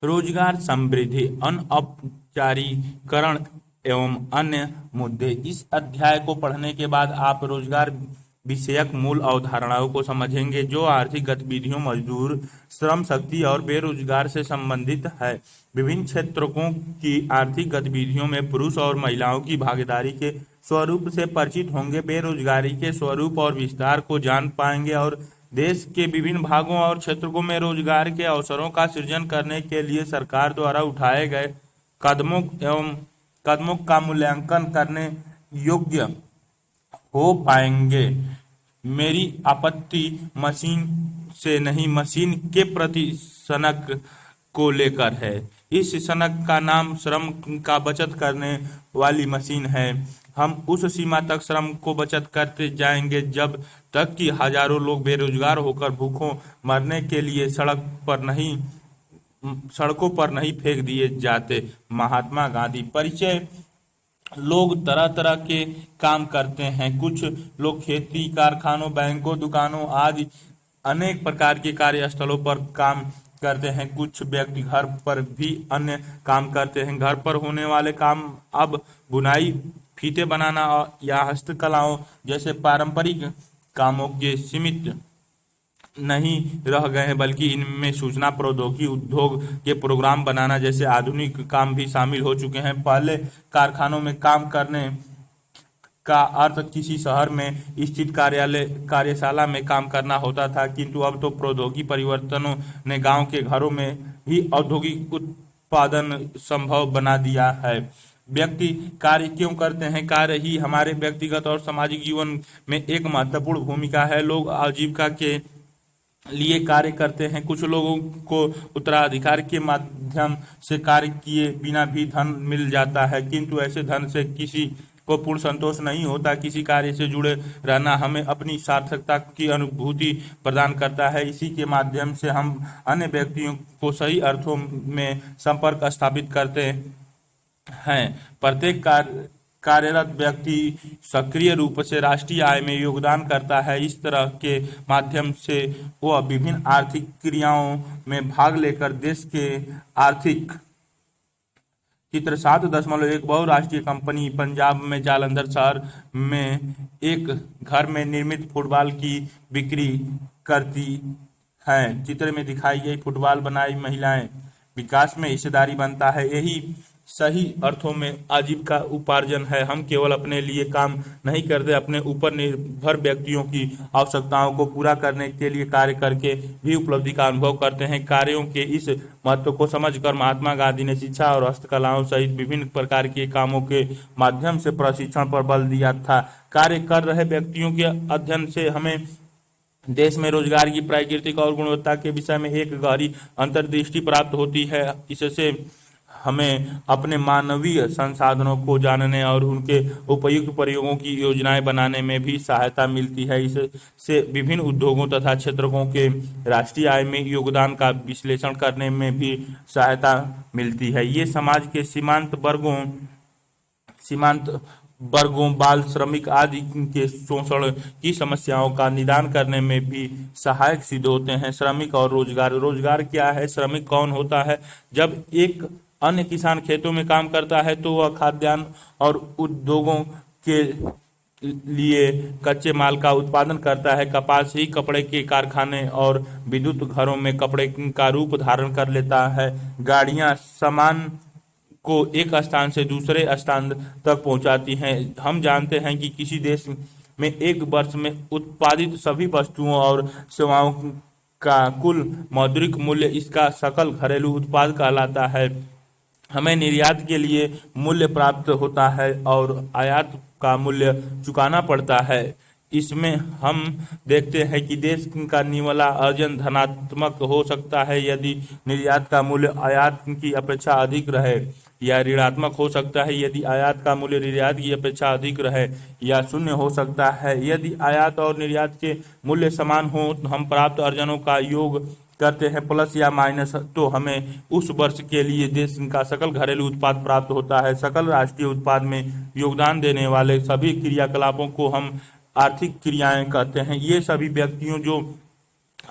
रोजगार समृद्धि, अनौपचारीकरण एवं अन्य मुद्दे। इस अध्याय को पढ़ने के बाद आप रोजगार विषयक मूल अवधारणाओं को समझेंगे जो आर्थिक गतिविधियों, मजदूर, श्रम शक्ति और बेरोजगार से संबंधित है। विभिन्न क्षेत्रों की आर्थिक गतिविधियों में पुरुष और महिलाओं की भागीदारी के स्वरूप से परिचित होंगे, बेरोजगारी के स्वरूप और विस्तार को जान पाएंगे और देश के विभिन्न भागों और क्षेत्रों में रोजगार के अवसरों का सृजन करने के लिए सरकार द्वारा उठाए गए कदमों का मूल्यांकन करने योग्य हो पाएंगे। मेरी आपत्ति मशीन से नहीं, मशीन के प्रति सनक को लेकर है। इस सनक का नाम श्रम का बचत करने वाली मशीन है। हम उस सीमा तक श्रम को बचत करते जाएंगे जब तक कि हजारों लोग बेरोजगार होकर भूखों मरने के लिए सड़कों पर नहीं फेंक दिए जाते। महात्मा गांधी। परिचय। लोग तरह तरह के काम करते हैं। कुछ लोग खेती, कारखानों, बैंकों, दुकानों आदि अनेक प्रकार के कार्यस्थलों पर काम करते हैं। कुछ व्यक्ति घर पर भी अन्य काम करते हैं। घर पर होने वाले काम अब बुनाई, फीते बनाना या हस्तकलाओं जैसे पारंपरिक कामों के सीमित नहीं रह गए हैं, बल्कि इनमें सूचना प्रौद्योगिकी, उद्योग के प्रोग्राम बनाना जैसे आधुनिक काम भी शामिल हो चुके हैं। पहले कारखानों में काम करने का अर्थ किसी शहर में स्थित कार्यशाला में काम करना होता था, किंतु अब तो प्रौद्योगिकी परिवर्तनों ने गांव के घरों में ही औद्योगिक उत्पादन संभव बना दिया है। व्यक्ति कार्य क्यों करते हैं? कार्य ही हमारे व्यक्तिगत और सामाजिक जीवन में एक महत्वपूर्ण भूमिका है। लोग आजीविका के लिए कार्य करते हैं। कुछ लोगों को उत्तराधिकार के माध्यम से कार्य किए बिना भी धन मिल जाता है, किंतु ऐसे धन से किसी को पूर्ण संतोष नहीं होता। किसी कार्य से जुड़े रहना हमें अपनी सार्थकता की अनुभूति प्रदान करता है। इसी के माध्यम से हम अन्य व्यक्तियों को सही अर्थों में संपर्क स्थापित करते हैं। प्रत्येक कार्यरत व्यक्ति सक्रिय रूप से राष्ट्रीय आय में योगदान करता है। इस तरह के माध्यम से वह विभिन्न आर्थिक क्रियाओं में भाग लेकर देश के आर्थिक चित्र। 7.1 बहुराष्ट्रीय कंपनी पंजाब में जालंधर शहर में एक घर में निर्मित फुटबॉल की बिक्री करती हैं। चित्र में दिखाई गई फुटबॉल बनाई महिलाएं विकास में हिस्सेदारी बनता है। यही सही अर्थों में आजीविका उपार्जन है। हम केवल अपने लिए काम नहीं करते, अपने ऊपर निर्भर व्यक्तियों की आवश्यकताओं को पूरा करने के लिए कार्य करके भी उपलब्धि का अनुभव करते हैं। कार्यों के इस महत्व को समझकर महात्मा गांधी ने शिक्षा और हस्तकलाओं सहित विभिन्न प्रकार के कामों के माध्यम से प्रशिक्षण पर बल दिया था। कार्य कर रहे व्यक्तियों के अध्ययन से हमें देश में रोजगार की प्राकृतिक और गुणवत्ता के विषय में एक गहरी अंतर्दृष्टि प्राप्त होती है। इससे हमें अपने मानवीय संसाधनों को जानने और उनके उपयुक्त प्रयोगों की योजनाएं बनाने में भी सहायता मिलती है। इससे विभिन्न उद्योगों तथा क्षेत्रों के राष्ट्रीय आय में योगदान का विश्लेषण करने में भी सहायता मिलती है। ये समाज के सीमांत वर्गों, बाल श्रमिक आदि के शोषण की समस्याओं का निदान करने में भी सहायक सिद्ध होते हैं। श्रमिक और रोजगार। रोजगार क्या है? श्रमिक कौन होता है? जब एक अन्य किसान खेतों में काम करता है तो वह खाद्यान्न और उद्योगों के लिए कच्चे माल का उत्पादन करता है। कपास ही कपड़े के कारखाने और विद्युत घरों में कपड़े का रूप धारण कर लेता है। गाड़ियां सामान को एक स्थान से दूसरे स्थान तक पहुंचाती हैं। हम जानते हैं कि किसी देश में एक वर्ष में उत्पादित सभी वस्तुओं और सेवाओं का कुल मौद्रिक मूल्य इसका सकल घरेलू उत्पाद कहलाता है। हमें निर्यात के लिए मूल्य प्राप्त होता है और आयात का मूल्य चुकाना पड़ता है। इसमें हम देखते हैं कि देश का निवला अर्जन धनात्मक हो सकता है यदि निर्यात का मूल्य आयात की अपेक्षा अधिक रहे, या ऋणात्मक हो सकता है यदि आयात का मूल्य निर्यात की अपेक्षा अधिक रहे, या शून्य हो सकता है यदि आयात और निर्यात के मूल्य समान हो। हम प्राप्त अर्जनों का योग करते हैं प्लस या माइनस, तो हमें उस वर्ष के लिए देश का सकल घरेलू उत्पाद प्राप्त होता है। सकल राष्ट्रीय उत्पाद में योगदान देने वाले सभी क्रियाकलापों को हम आर्थिक क्रियाएं कहते हैं। ये सभी व्यक्तियों जो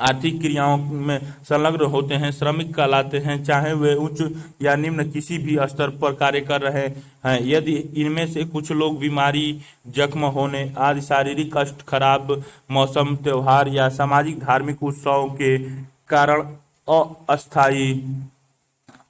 आर्थिक क्रियाओं में संलग्न होते हैं श्रमिक कहलाते हैं, चाहे वे उच्च या निम्न किसी भी स्तर पर कार्य कर रहे हैं। यदि इनमें से कुछ लोग बीमारी, जख्म होने आदि शारीरिक कष्ट, खराब मौसम, त्योहार या सामाजिक धार्मिक उत्सवों के कारण अस्थायी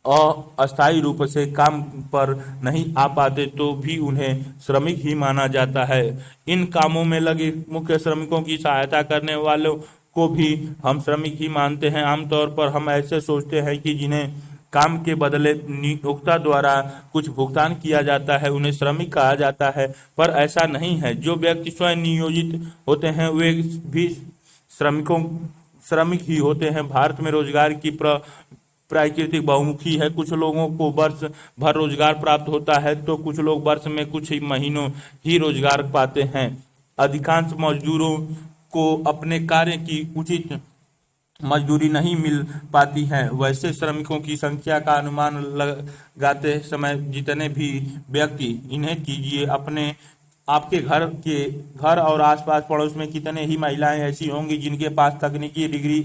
अस्थायी रूप से काम पर नहीं आ पाते तो भी उन्हें श्रमिक ही माना जाता है। इन कामों में लगे मुख्य श्रमिकों की सहायता करने वालों को भी हम श्रमिक ही मानते हैं। आमतौर पर हम ऐसे सोचते हैं कि जिन्हें काम के बदले नियोक्ता द्वारा कुछ भुगतान किया जाता है उन्हें श्रमिक कहा जाता है, पर ऐसा नहीं है। जो व्यक्ति स्वयं नियोजित होते हैं वे भी श्रमिकों श्रमिक ही होते हैं। भारत में रोजगार की प्राकृतिक बहुमुखी है। कुछ लोगों को वर्ष भर रोजगार प्राप्त होता है तो कुछ लोग वर्ष में कुछ ही महीनों ही रोजगार पाते हैं। अधिकांश मजदूरों को अपने कार्य की उचित मजदूरी नहीं मिल पाती है। वैसे श्रमिकों की संख्या का अनुमान लगाते समय जितने भी व्यक्ति इन्हें कीजिए, अपने आपके घर और आसपास पड़ोस में कितने ही महिलाएं ऐसी होंगी जिनके पास तकनीकी डिग्री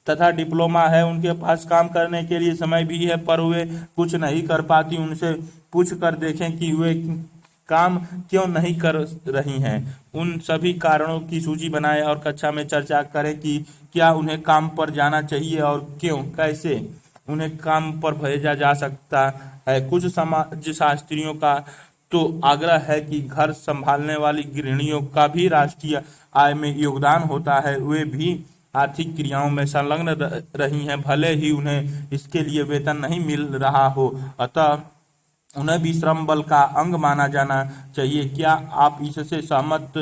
तथा डिप्लोमा है, उनके पास काम करने के लिए समय भी है पर वे कुछ नहीं कर पाती। उनसे पूछ कर देखें कि वे काम क्यों नहीं कर रही हैं। उन सभी कारणों की सूची बनाएं और कक्षा में चर्चा करें कि क्या उन्हें काम पर जाना चाहिए और क्यों, कैसे उन्हें काम पर भेजा जा सकता है। कुछ समाज शास्त्रियों का तो आग्रह है कि घर संभालने वाली गृहिणियों का भी राष्ट्रीय आय में योगदान होता है। वे भी आर्थिक क्रियाओं में संलग्न रही हैं, भले ही उन्हें इसके लिए वेतन नहीं मिल रहा हो, अतः उन्हें भी श्रम बल का अंग माना जाना चाहिए। क्या आप इससे सहमत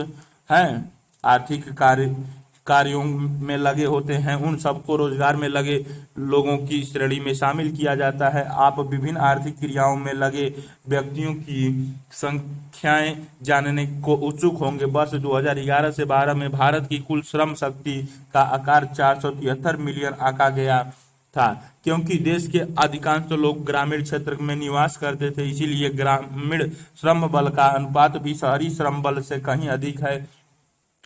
हैं? आर्थिक कार्यों में लगे होते हैं उन सबको रोजगार में लगे लोगों की श्रेणी में शामिल किया जाता है। आप विभिन्न आर्थिक क्रियाओं में लगे व्यक्तियों की संख्याएं जानने को उत्सुक होंगे। वर्ष 2011 से 12 में भारत की कुल श्रम शक्ति का आकार 473 मिलियन आंका गया था। क्योंकि देश के अधिकांश लोग ग्रामीण क्षेत्र में निवास करते थे, इसीलिए ग्रामीण श्रम बल का अनुपात भी शहरी श्रम बल से कहीं अधिक है।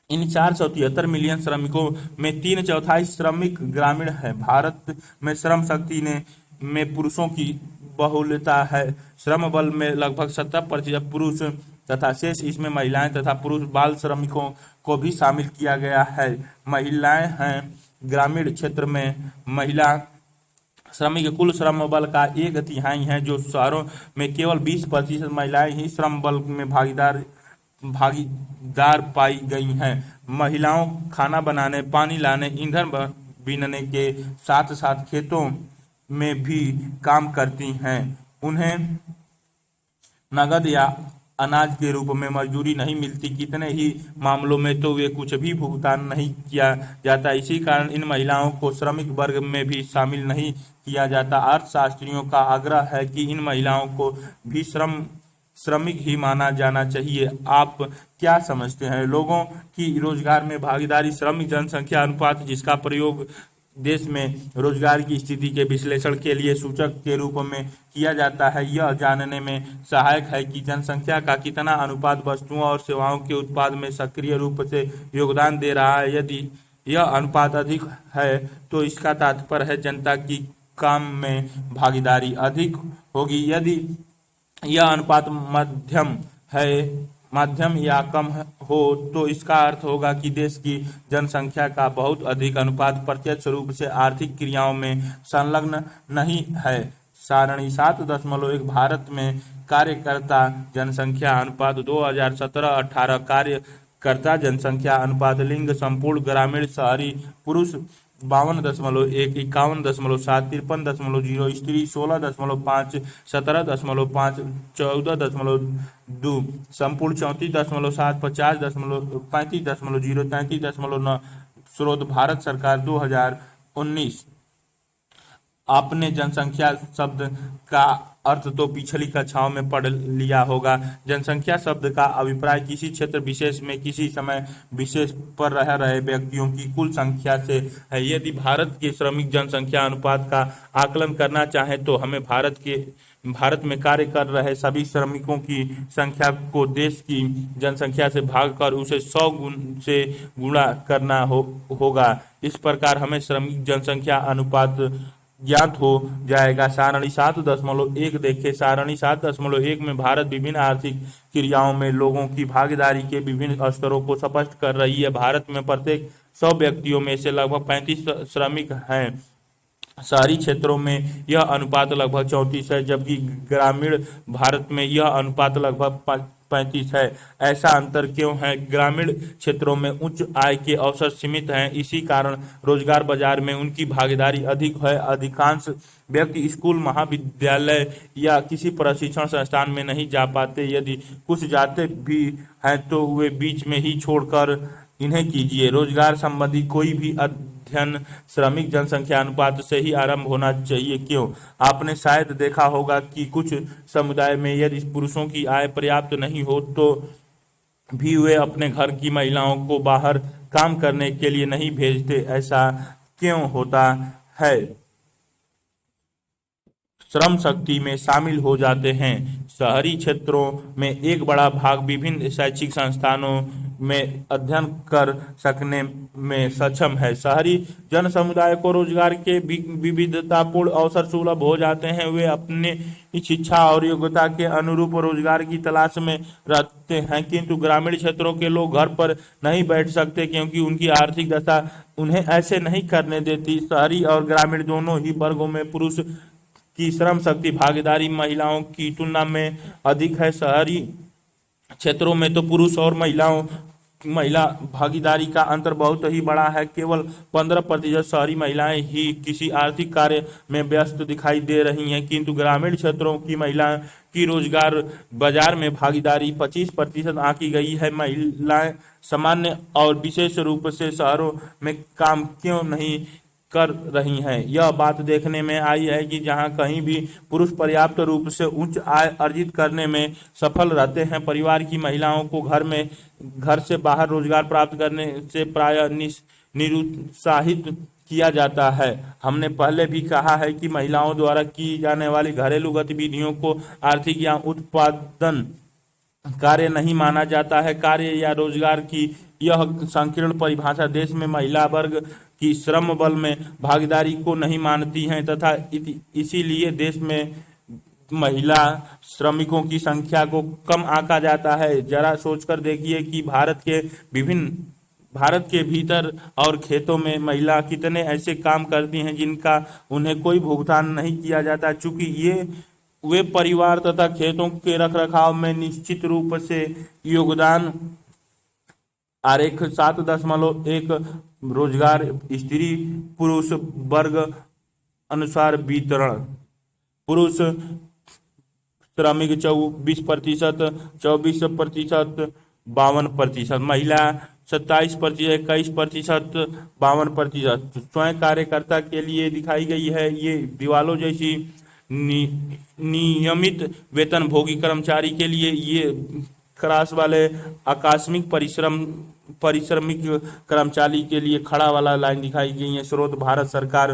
इन 473 मिलियन श्रमिकों में 3/4 श्रमिक ग्रामीण है। भारत में श्रम शक्ति में पुरुषों की बहुलता है। श्रम बल में लगभग 70% पुरुष तथा शेष इसमें महिलाएं तथा पुरुष बाल श्रमिकों को भी शामिल किया गया है। महिलाएं हैं ग्रामीण क्षेत्र में महिला श्रमिक कुल श्रम बल का 1/3 है, जो शहरों में केवल 20% महिलाएं ही श्रम बल में भागीदार पाई गई हैं। महिलाओं खाना बनाने, पानी लाने, ईंधन बीनने के साथ साथ खेतों में भी काम करती हैं। उन्हें नगद या अनाज के रूप में मजदूरी नहीं मिलती। कितने ही मामलों में तो वे कुछ भी भुगतान नहीं किया जाता। इसी कारण इन महिलाओं को श्रमिक वर्ग में भी शामिल नहीं किया जाता। अर्थशास्त्रियों का आग्रह है कि इन महिलाओं को भी श्रमिक ही माना जाना चाहिए। आप क्या समझते हैं? लोगों की रोजगार में भागीदारी श्रमिक जनसंख्या अनुपात, जिसका प्रयोग देश में रोजगार की स्थिति के विश्लेषण के लिए सूचक के रूप में किया जाता है, यह जानने में सहायक है कि जनसंख्या का कितना अनुपात वस्तुओं और सेवाओं के उत्पाद में सक्रिय रूप से योगदान दे रहा है। यदि यह अनुपात अधिक है तो इसका तात्पर्य है जनता की काम में भागीदारी अधिक होगी। यदि यह अनुपात मध्यम या कम हो तो इसका अर्थ होगा कि देश की जनसंख्या का बहुत अधिक अनुपात प्रत्यक्ष रूप से आर्थिक क्रियाओं में संलग्न नहीं है। सारणी 7.1 भारत में कार्यकर्ता जनसंख्या अनुपात 2017-18 कार्यकर्ता जनसंख्या अनुपात लिंग संपूर्ण ग्रामीण शहरी पुरुष 52.1, 51.7, 53.0, स्त्री 16.5, 17.5, 14.2, संपूर्ण 34.7, 50.35.0, 33.9। स्रोत भारत सरकार 2019। आपने जनसंख्या शब्द का अर्थ तो पिछली कक्षाओं में पढ़ लिया होगा। जनसंख्या शब्द का अभिप्राय किसी क्षेत्र विशेष में किसी समय विशेष पर रह रहे व्यक्तियों की कुल संख्या से है। यदि भारत के श्रमिक जनसंख्या अनुपात का आकलन करना चाहें तो हमें भारत के भारत में कार्य कर रहे सभी श्रमिकों की संख्या को देश की जनसंख्या से भागकर उसे 100 गुण से गुणा करना होगा। इस प्रकार हमें श्रमिक जनसंख्या अनुपात ज्ञात हो जाएगा। सारणी 7.1 देखें। सारणी 7.1 में भारत विभिन्न आर्थिक क्रियाओं में लोगों की भागीदारी के विभिन्न स्तरों को स्पष्ट कर रही है। भारत में प्रत्येक 100 व्यक्तियों में से लगभग 35 श्रमिक हैं। शहरी क्षेत्रों में यह अनुपात लगभग 34 है, जबकि ग्रामीण भारत में यह अनुपात लगभग 35 है। ऐसा अंतर क्यों है? ग्रामीण क्षेत्रों में उच्च आय के अवसर सीमित हैं, इसी कारण रोजगार बाजार में उनकी भागीदारी अधिक है। अधिकांश व्यक्ति स्कूल, महाविद्यालय या किसी प्रशिक्षण संस्थान में नहीं जा पाते। यदि कुछ जाते भी हैं तो वे बीच में ही छोड़कर इन्हें कीजिए। रोजगार संबंधी कोई भी अध्ययन श्रमिक जनसंख्या अनुपात से ही आरंभ होना चाहिए। क्यों? आपने शायद देखा होगा कि कुछ समुदाय में यदि पुरुषों की आय पर्याप्त नहीं हो तो भी वे अपने घर की महिलाओं को बाहर काम करने के लिए नहीं भेजते। ऐसा क्यों होता है? श्रम शक्ति में शामिल हो जाते हैं। शहरी क्षेत्रों में एक बड़ा भाग विभिन्न शैक्षिक संस्थानों में अध्ययन कर सकने में सक्षम है। शहरी जन समुदाय को रोजगार के विविधतापूर्ण अवसर सुलभ हो जाते हैं। वे अपने शिक्षा और योग्यता के अनुरूप रोजगार की तलाश में रहते हैं, किंतु ग्रामीण क्षेत्रों के लोग घर पर नहीं बैठ सकते क्योंकि उनकी आर्थिक दशा उन्हें ऐसे नहीं करने देती। शहरी और ग्रामीण दोनों ही वर्गों में पुरुष की श्रम शक्ति भागीदारी महिलाओं की तुलना में अधिक है। शहरी क्षेत्रों में तो पुरुष और महिला भागीदारी का अंतर बहुत ही बड़ा है। केवल 15% शहरी महिलाएं ही किसी आर्थिक कार्य में व्यस्त दिखाई दे रही हैं, किंतु ग्रामीण क्षेत्रों की महिलाएं की रोजगार बाजार में भागीदारी 25% आंकी गई है। महिलाएं सामान्य और विशेष रूप से शहरों में काम क्यों नहीं कर रही हैं? यह बात देखने में आई है कि जहां कहीं भी पुरुष पर्याप्त रूप से उच्च आय अर्जित करने में सफल रहते हैं, परिवार की महिलाओं को घर से बाहर रोजगार प्राप्त करने से प्रायः निरुत्साहित किया जाता है। हमने पहले भी कहा है कि महिलाओं द्वारा की जाने वाली घरेलू गतिविधियों को आर्थिक या उत्पादन कार्य नहीं माना जाता है। कार्य या रोजगार की यह संकीर्ण परिभाषा देश में महिला वर्ग की श्रम बल में भागीदारी को नहीं मानती है तथा इसीलिए देश में महिला श्रमिकों की संख्या को कम आंका जाता है। जरा सोचकर देखिए कि भारत के भीतर और खेतों में महिला कितने ऐसे काम करती हैं जिनका उन्हें कोई भुगतान नहीं किया जाता। चूंकि वे परिवार तथा खेतों के रखरखाव में निश्चित रूप से योगदान। आरेख 7.1 रोजगार स्त्री पुरुष वर्ग अनुसार वितरण। पुरुष श्रमिक 24%, 24%, 52%। महिला 27%, 21%, 52%। स्वयं कार्यकर्ता के लिए दिखाई गई है। ये दीवालों जैसी नियमित वेतनभोगी कर्मचारी के लिए ये क्रास वाले आकस्मिक परिश्रमिक कर्मचारी के लिए खड़ा वाला लाइन दिखाई गई है। स्रोत भारत सरकार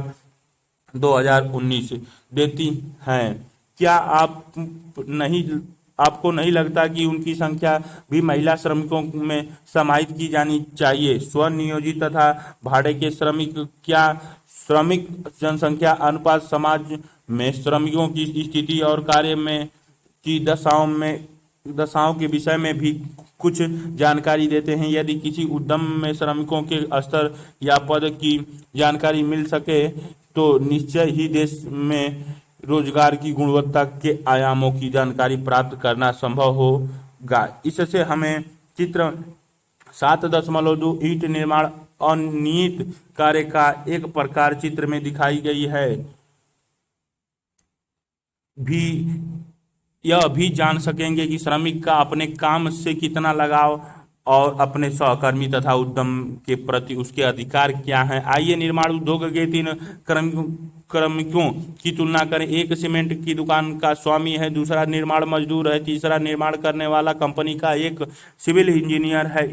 2019 देती है। क्या आपको नहीं लगता कि उनकी संख्या भी महिला श्रमिकों में समाहित की जानी चाहिए? स्वनियोजित तथा भाड़े के श्रमिक। क्या श्रमिक जनसंख्या अनुपात समाज में श्रमिकों की स्थिति और कार्य में की दशाओं के विषय में भी कुछ जानकारी देते हैं? यदि किसी उद्यम में श्रमिकों के स्तर या पद की जानकारी मिल सके तो निश्चय ही देश में रोजगार की गुणवत्ता के आयामों की जानकारी प्राप्त करना संभव होगा। इससे हमें चित्र 7.2 ईंट निर्माण अनियमित कार्य का एक प्रकार चित्र में दिखाई गई है। यह भी जान सकेंगे कि श्रमिक का अपने काम से कितना लगाव और अपने सहकर्मी तथा उद्यम के प्रति उसके अधिकार क्या हैं। आइए निर्माण उद्योग के 3 कार्मिकों की तुलना करें। एक सीमेंट की दुकान का स्वामी है, दूसरा निर्माण मजदूर है, तीसरा निर्माण करने वाला कंपनी का एक सिविल इंजीनियर है।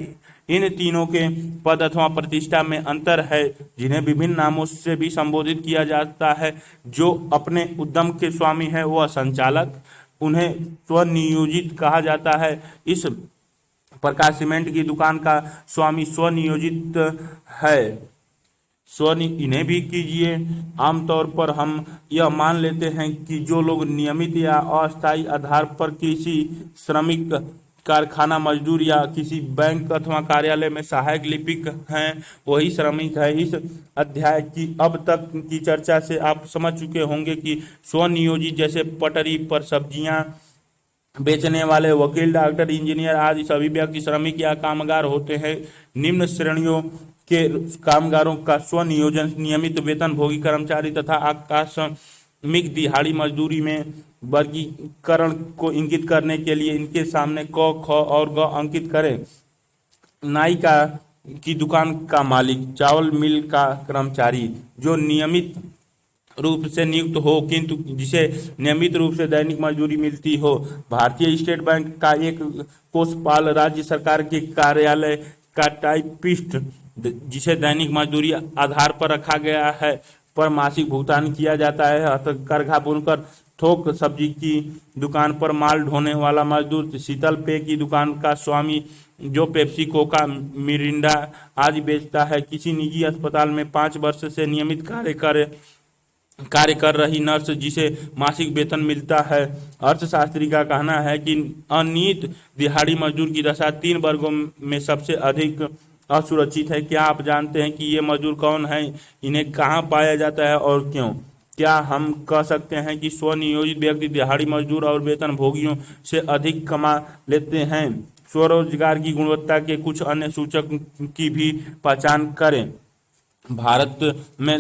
इन तीनों के पद अथवा प्रतिष्ठा में अंतर है, जिन्हें विभिन्न नामों से भी संबोधित किया जाता है। जो अपने उद्यम के स्वामी है वह संचालक, उन्हें स्वनियोजित कहा जाता है। इस प्रकार सीमेंट की दुकान का स्वामी स्वनियोजित है। इन्हें भी कीजिए। आमतौर पर हम यह मान लेते हैं कि जो लोग नियमित या अस्थायी आधार पर किसी श्रमिक, कारखाना मजदूर या किसी बैंक अथवा कार्यालय में सहायक लिपिक हैं, वही श्रमिक है। इस अध्याय की अब तक की चर्चा से आप समझ चुके होंगे कि स्वनियोजित जैसे पटरी पर सब्जियां बेचने वाले, वकील, डॉक्टर, इंजीनियर आदि सभी व्यक्ति श्रमिक या कामगार होते हैं। निम्न श्रेणियों के कामगारों का स्वनियोजन नियमित वेतनभोगी कर्मचारी तथा आकस्मिक दिहाड़ी मजदूरी में वर्गीकरण को इंगित करने के लिए इनके सामने क, ख और ग अंकित करें। नाई की दुकान का मालिक, चावल मिल का कर्मचारी जो नियमित रूप से नियुक्त हो किंतु जिसे नियमित रूप से दैनिक मजदूरी मिलती हो। भारतीय स्टेट बैंक का एक कोषपाल, राज्य सरकार के कार्यालय का टाइपिस्ट जिसे दैनिक मजदूरी आधार पर रखा गया है, पर मासिक भुगतान किया जाता है। हथकरघा बुनकर, थोक सब्जी की दुकान पर माल ढोने वाला मजदूर, शीतल पेय की दुकान का स्वामी जो पेप्सी, कोका, मिरिंडा आदि बेचता है। किसी निजी अस्पताल में 5 वर्ष से नियमित कार्य कर रही नर्स जिसे मासिक वेतन मिलता है। अर्थशास्त्री का कहना है कि अनियमित दिहाड़ी मजदूर की दशा 3 वर्गों में सबसे अधिक असुरक्षित है। क्या आप जानते हैं कि ये मजदूर कौन हैं, इन्हें कहाँ पाया जाता है और क्यों? क्या हम कह सकते हैं कि स्वनियोजित व्यक्ति दिहाड़ी मजदूर और वेतनभोगियों से अधिक कमा लेते हैं? स्वरोजगार की गुणवत्ता के कुछ अन्य सूचक की भी पहचान करें। भारत में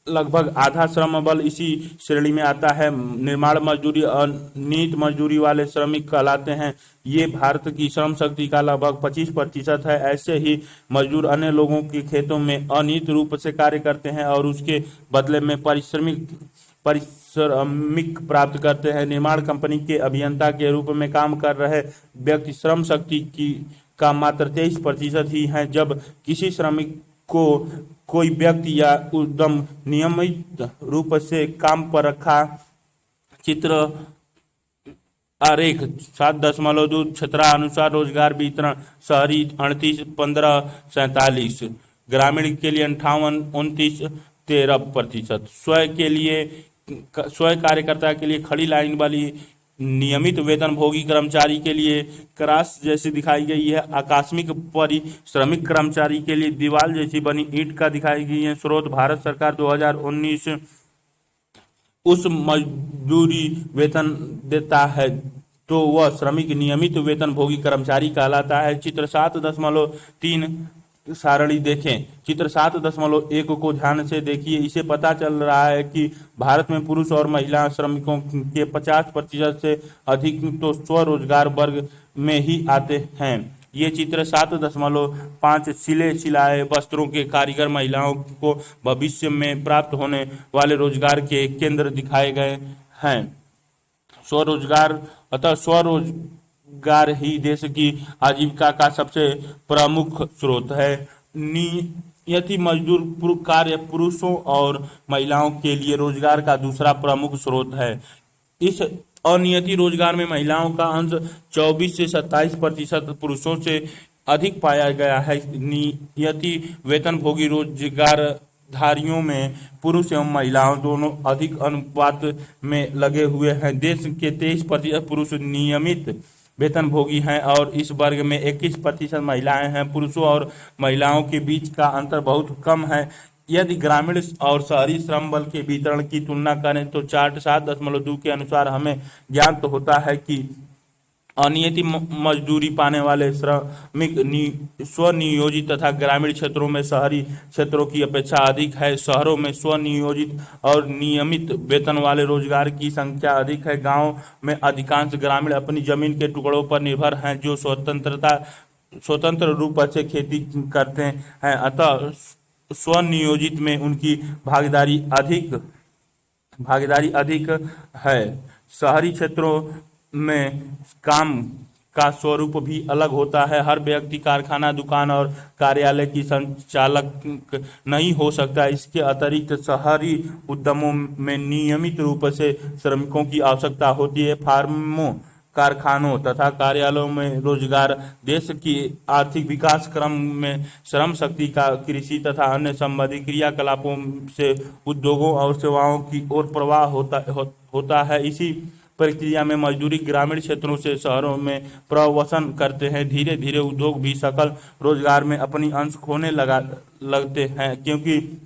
लगभग आधा श्रम बल इसी श्रेणी में आता है। निर्माण मजदूरी और नियत मजदूरी वाले श्रमिक कहलाते हैं। ये भारत की श्रम शक्ति का लगभग 25% है। ऐसे ही मजदूर अन्य लोगों के खेतों में अनियत रूप से कार्य करते हैं और उसके बदले में पारिश्रमिक प्राप्त करते हैं। निर्माण कंपनी के अभियंता के रूप में काम कर रहे व्यक्ति श्रम शक्ति का मात्र 23% ही है। जब किसी श्रमिक को कोई व्यक्ति या उद्यम नियमित रूप से काम पर रखा। चित्र आरेख 7.2 क्षेत्रानुसार रोजगार वितरण। शहरी 38, 15, 47, ग्रामीण के लिए 58, 29, 13%। स्वयं कार्यकर्ता के लिए खड़ी लाइन वाली नियमित वेतनभोगी कर्मचारी के लिए क्रॉस जैसी दिखाई गई है। आकस्मिक परिश्रमिक कर्मचारी के लिए दीवार जैसी बनी ईंट का दिखाई गई है। स्रोत भारत सरकार 2019 उस मजदूरी वेतन देता है तो वह श्रमिक नियमित वेतनभोगी कर्मचारी कहलाता है। चित्र 7.3 सारणी देखें। चित्र 7.1 को ध्यान से देखिए। इसे पता चल रहा है कि भारत में पुरुष और महिला श्रमिकों के 50% से अधिक तो स्वरोजगार वर्ग में ही आते हैं। ये चित्र 7.5 सिले सिलाए वस्त्रों के कारीगर महिलाओं को भविष्य में प्राप्त होने वाले रोजगार के केंद्र दिखाए गए हैं। स्वरोजगार ही देश की आजीविका का सबसे प्रमुख स्रोत है। नियत मजदूर कार्य पुरुषों और महिलाओं के लिए रोजगार का दूसरा प्रमुख स्रोत है। इस अनियत रोजगार में महिलाओं का अंश 24 से 27% पुरुषों से अधिक पाया गया है। नियत वेतनभोगी रोजगारधारियों में पुरुष एवं महिलाओं दोनों अधिक अनुपात में लगे हुए हैं। देश के 23% पुरुष नियमित वेतनभोगी हैं और इस वर्ग में 21% महिलाएं हैं। पुरुषों और महिलाओं के बीच का अंतर बहुत कम है। यदि ग्रामीण और शहरी श्रम बल के वितरण की तुलना करें तो चार्ट 7.2 के अनुसार हमें ज्ञात होता है कि अनियत मजदूरी पाने वाले श्रमिक स्वनियोजित तथा ग्रामीण क्षेत्रों में शहरी क्षेत्रों की अपेक्षा अधिक है। शहरों में स्वनियोजित और नियमित वेतन वाले रोजगार की संख्या अधिक है। गांव में अधिकांश ग्रामीण अपनी जमीन के टुकड़ों पर निर्भर हैं जो स्वतंत्र रूप से खेती करते हैं। अतः स्वनियोजित में उनकी भागीदारी अधिक है। शहरी क्षेत्रों में काम का स्वरूप भी अलग होता है। हर व्यक्ति कारखाना, दुकान और कार्यालय की संचालक नहीं हो सकता। इसके अतिरिक्त शहरी उद्यमों में नियमित रूप से श्रमिकों की आवश्यकता होती है। फार्मों, कारखानों तथा कार्यालयों में रोजगार देश की आर्थिक विकास क्रम में श्रम शक्ति का कृषि तथा अन्य संबंधित क्रियाकलापों से उद्योगों और सेवाओं की ओर प्रवाह होता है। इसी प्रक्रिया में मजदूरी ग्रामीण क्षेत्रों से शहरों में प्रवसन करते हैं। धीरे धीरे उद्योग भी सकल रोजगार में अपनी अंश खोने लगते हैं, क्योंकि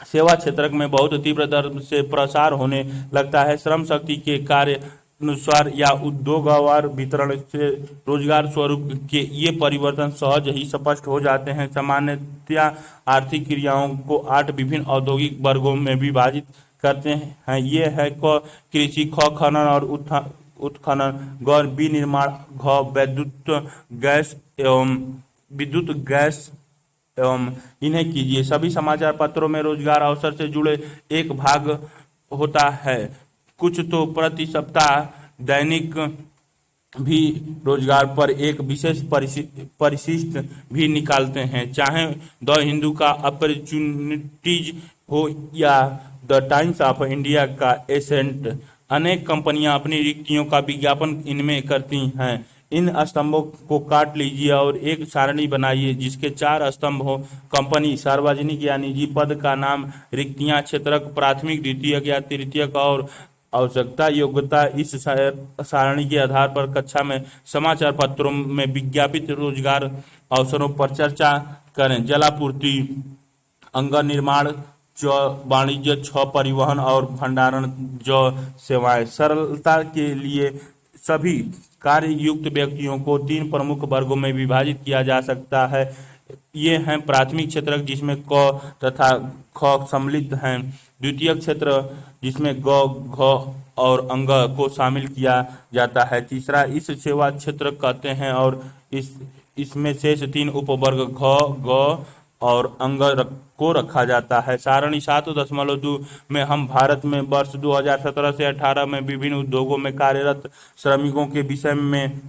सेवा क्षेत्र में बहुत तीव्र दर से प्रसार होने लगता है। श्रम शक्ति के कार्य अनुसार या उद्योगवार वितरण से रोजगार स्वरूप के ये परिवर्तन सहज ही स्पष्ट हो जाते हैं। सामान्यतया आर्थिक क्रियाओं को 8 विभिन्न औद्योगिक वर्गों में विभाजित करते हैं। ये है क कृषि, ख खनन और उत्खनन, ग विनिर्माण, घ विद्युत गैस एवं इन्हें कीजिए। सभी समाचार पत्रों में रोजगार अवसर से जुड़े एक भाग होता है। कुछ तो प्रति सप्ताह दैनिक भी रोजगार पर एक विशेष परिशिष्ट भी निकालते हैं। चाहे द हिंदू का अपॉर्चुनिटीज हो या द टाइम्स ऑफ इंडिया का एसेंट, अनेक कंपनियां अपनी रिक्तियों का विज्ञापन इनमें करती हैं। इन स्तंभों को काट लीजिए और एक सारणी बनाइए जिसके 4 स्तंभ हो। कंपनी, सार्वजनिक या निजी पद का नाम, रिक्तियां, क्षेत्रक, प्राथमिक, द्वितीयक या तृतीयक और आवश्यकता, योग्यता। इस सारणी के आधार पर कक्षा में समाचार पत्रों में विज्ञापित रोजगार अवसरों पर चर्चा करें। जलापूर्ति, अंग निर्माण, वाणिज्य, परिवहन और भंडारण, सेवाएं। सरलता के लिए सभी कार्य युक्त व्यक्तियों को 3 प्रमुख वर्गों में विभाजित किया जा सकता है। ये हैं प्राथमिक क्षेत्र जिसमें क तथा ख सम्मिलित हैं, द्वितीयक क्षेत्र जिसमें ग, घ और अंग को शामिल किया जाता है, तीसरा इस सेवा क्षेत्र कहते हैं और इसमें शेष 3 उपवर्ग घ, ग और अंग को रखा जाता है। सारणी 7.2 में हम भारत में वर्ष 2017 से 18 में विभिन्न उद्योगों में कार्यरत श्रमिकों के विषय में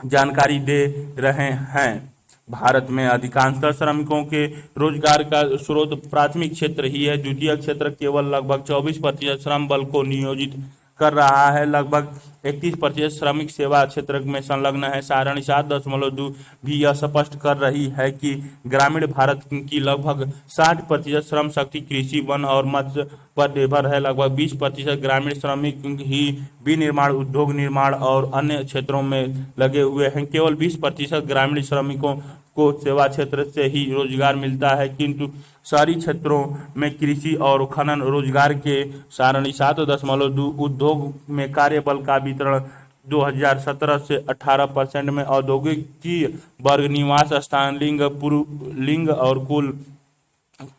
जानकारी दे रहे हैं। भारत में अधिकांशतः श्रमिकों के रोजगार का स्रोत प्राथमिक क्षेत्र ही है। द्वितीय क्षेत्र केवल लगभग 24% श्रम बल को नियोजित कर रहा है। लगभग 31% श्रमिक सेवा क्षेत्र में संलग्न है। सारणी 7.2 भी यह स्पष्ट कर रही है कि ग्रामीण भारत की लगभग 60% श्रम शक्ति कृषि, वन और मत्स्य पर निर्भर है। लगभग 20% ग्रामीण श्रमिक ही विनिर्माण, उद्योग निर्माण और अन्य क्षेत्रों में लगे हुए हैं। केवल 20% ग्रामीण श्रमिकों को सेवा क्षेत्र से ही रोजगार मिलता है, किंतु शहरी क्षेत्रों में कृषि और खनन रोजगार के। सारणी 7.2 उद्योग में कार्यबल का वितरण 2017 से 18% में, औद्योगिकी वर्ग, निवास स्थान, लिंग और कुल।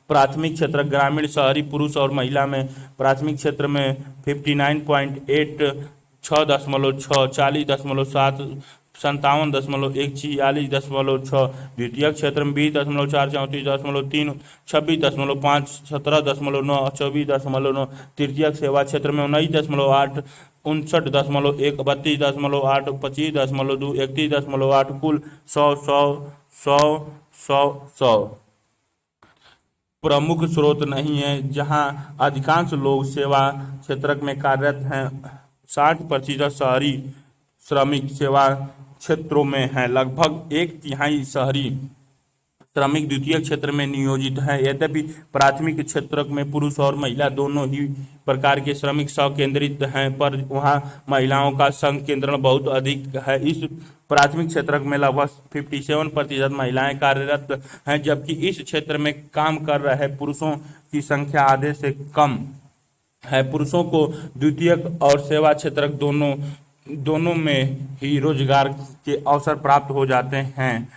प्राथमिक क्षेत्र ग्रामीण, शहरी, पुरुष और महिला में। प्राथमिक क्षेत्र में 59.8, 6.6, 40.7, 57.1, 46.6। द्वितीय क्षेत्र में 20.4, 34.3, 26.5, 17.9, 24.9। तृतीय सेवा क्षेत्र में 19.8, 59.1, 32.8, 25.2, 31.8। कुल 100 प्रमुख स्रोत नहीं है जहां अधिकांश लोग सेवा क्षेत्र में कार्यरत हैं। 60% शहरी श्रमिक सेवा क्षेत्रों में हैं। लगभग 1/3 शहरी श्रमिक द्वितीय क्षेत्र में नियोजित हैं। यद्यपि प्राथमिक क्षेत्र में पुरुष और महिला दोनों ही प्रकार के श्रमिक संकेंद्रित हैं, पर वहां महिलाओं का संकेंद्रण बहुत अधिक है। इस प्राथमिक क्षेत्र में लगभग 57% महिलाएं कार्यरत हैं, जबकि इस क्षेत्र में काम कर रहे पुरुषों की संख्या आधे से कम है। पुरुषों को द्वितीयक और सेवा क्षेत्र दोनों में ही रोजगार के अवसर प्राप्त हो जाते हैं।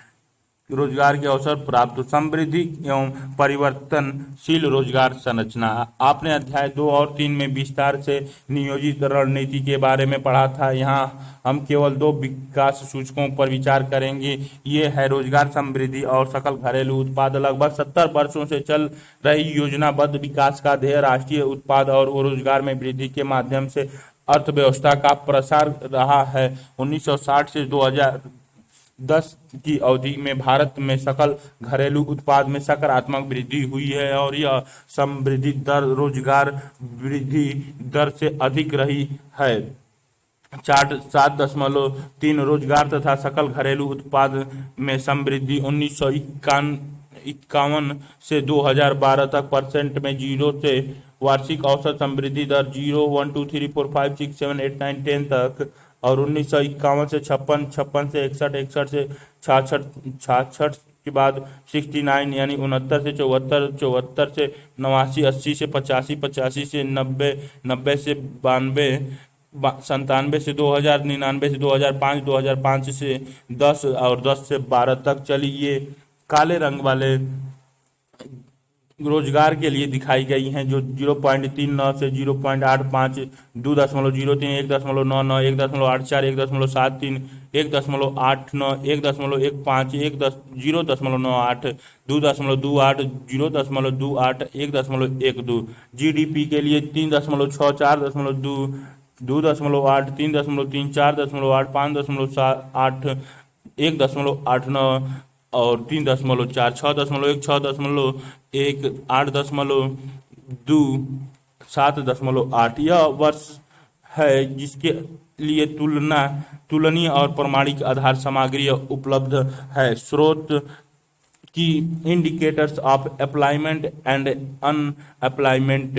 रोजगार के अवसर प्राप्त, समृद्धि एवं परिवर्तनशील रोजगार संरचना। आपने अध्याय 2 और 3 में विस्तार से नियोजित रणनीति के बारे में पढ़ा था। यहाँ हम केवल 2 विकास सूचकों पर विचार करेंगे। ये है रोजगार समृद्धि और सकल घरेलू उत्पाद। लगभग 70 वर्षों से चल रही योजनाबद्ध विकास का ध्येय राष्ट्रीय उत्पाद और रोजगार में वृद्धि के माध्यम से अर्थव्यवस्था का प्रसार रहा है। 1960 से 2010 की अवधि में भारत में सकल घरेलू उत्पाद में सकारात्मक वृद्धि हुई है और यह समृद्धि दर रोजगार वृद्धि दर से अधिक रही है। चार्ट 7.3 रोजगार तथा सकल घरेलू उत्पाद में समृद्धि 1951 से 2012 तक परसेंट में जीरो से वार्षिक औसत समृद्धि दर 0 1 2 3 4 5 6 7 8 9 10 तक और 1951 से 56 56 से 61 61 से 66 66 के बाद 69 यानी 69 से 74 74 से 89 80 से 85 85 से 90 90 से 92 97 से 2000 99 से 2005 2005 से 10 और 10 से 12 तक चली। ये काले रंग वाले रोजगार के लिए दिखाई गई हैं जो 0.39 से 0.85 2.03 1.99 1.84 1.73 1.89 1.15 0.98 2.28 0.28 1.12 जीडीपी के लिए 3.6 4.2 2.8 3.3 4.8 5.8 1.89 और 3.4 6.1 6.1 8.2 7.8 यह वर्ष है जिसके लिए तुलनीय और प्रमाणिक आधार सामग्री उपलब्ध है। स्रोत की indicators of employment and unemployment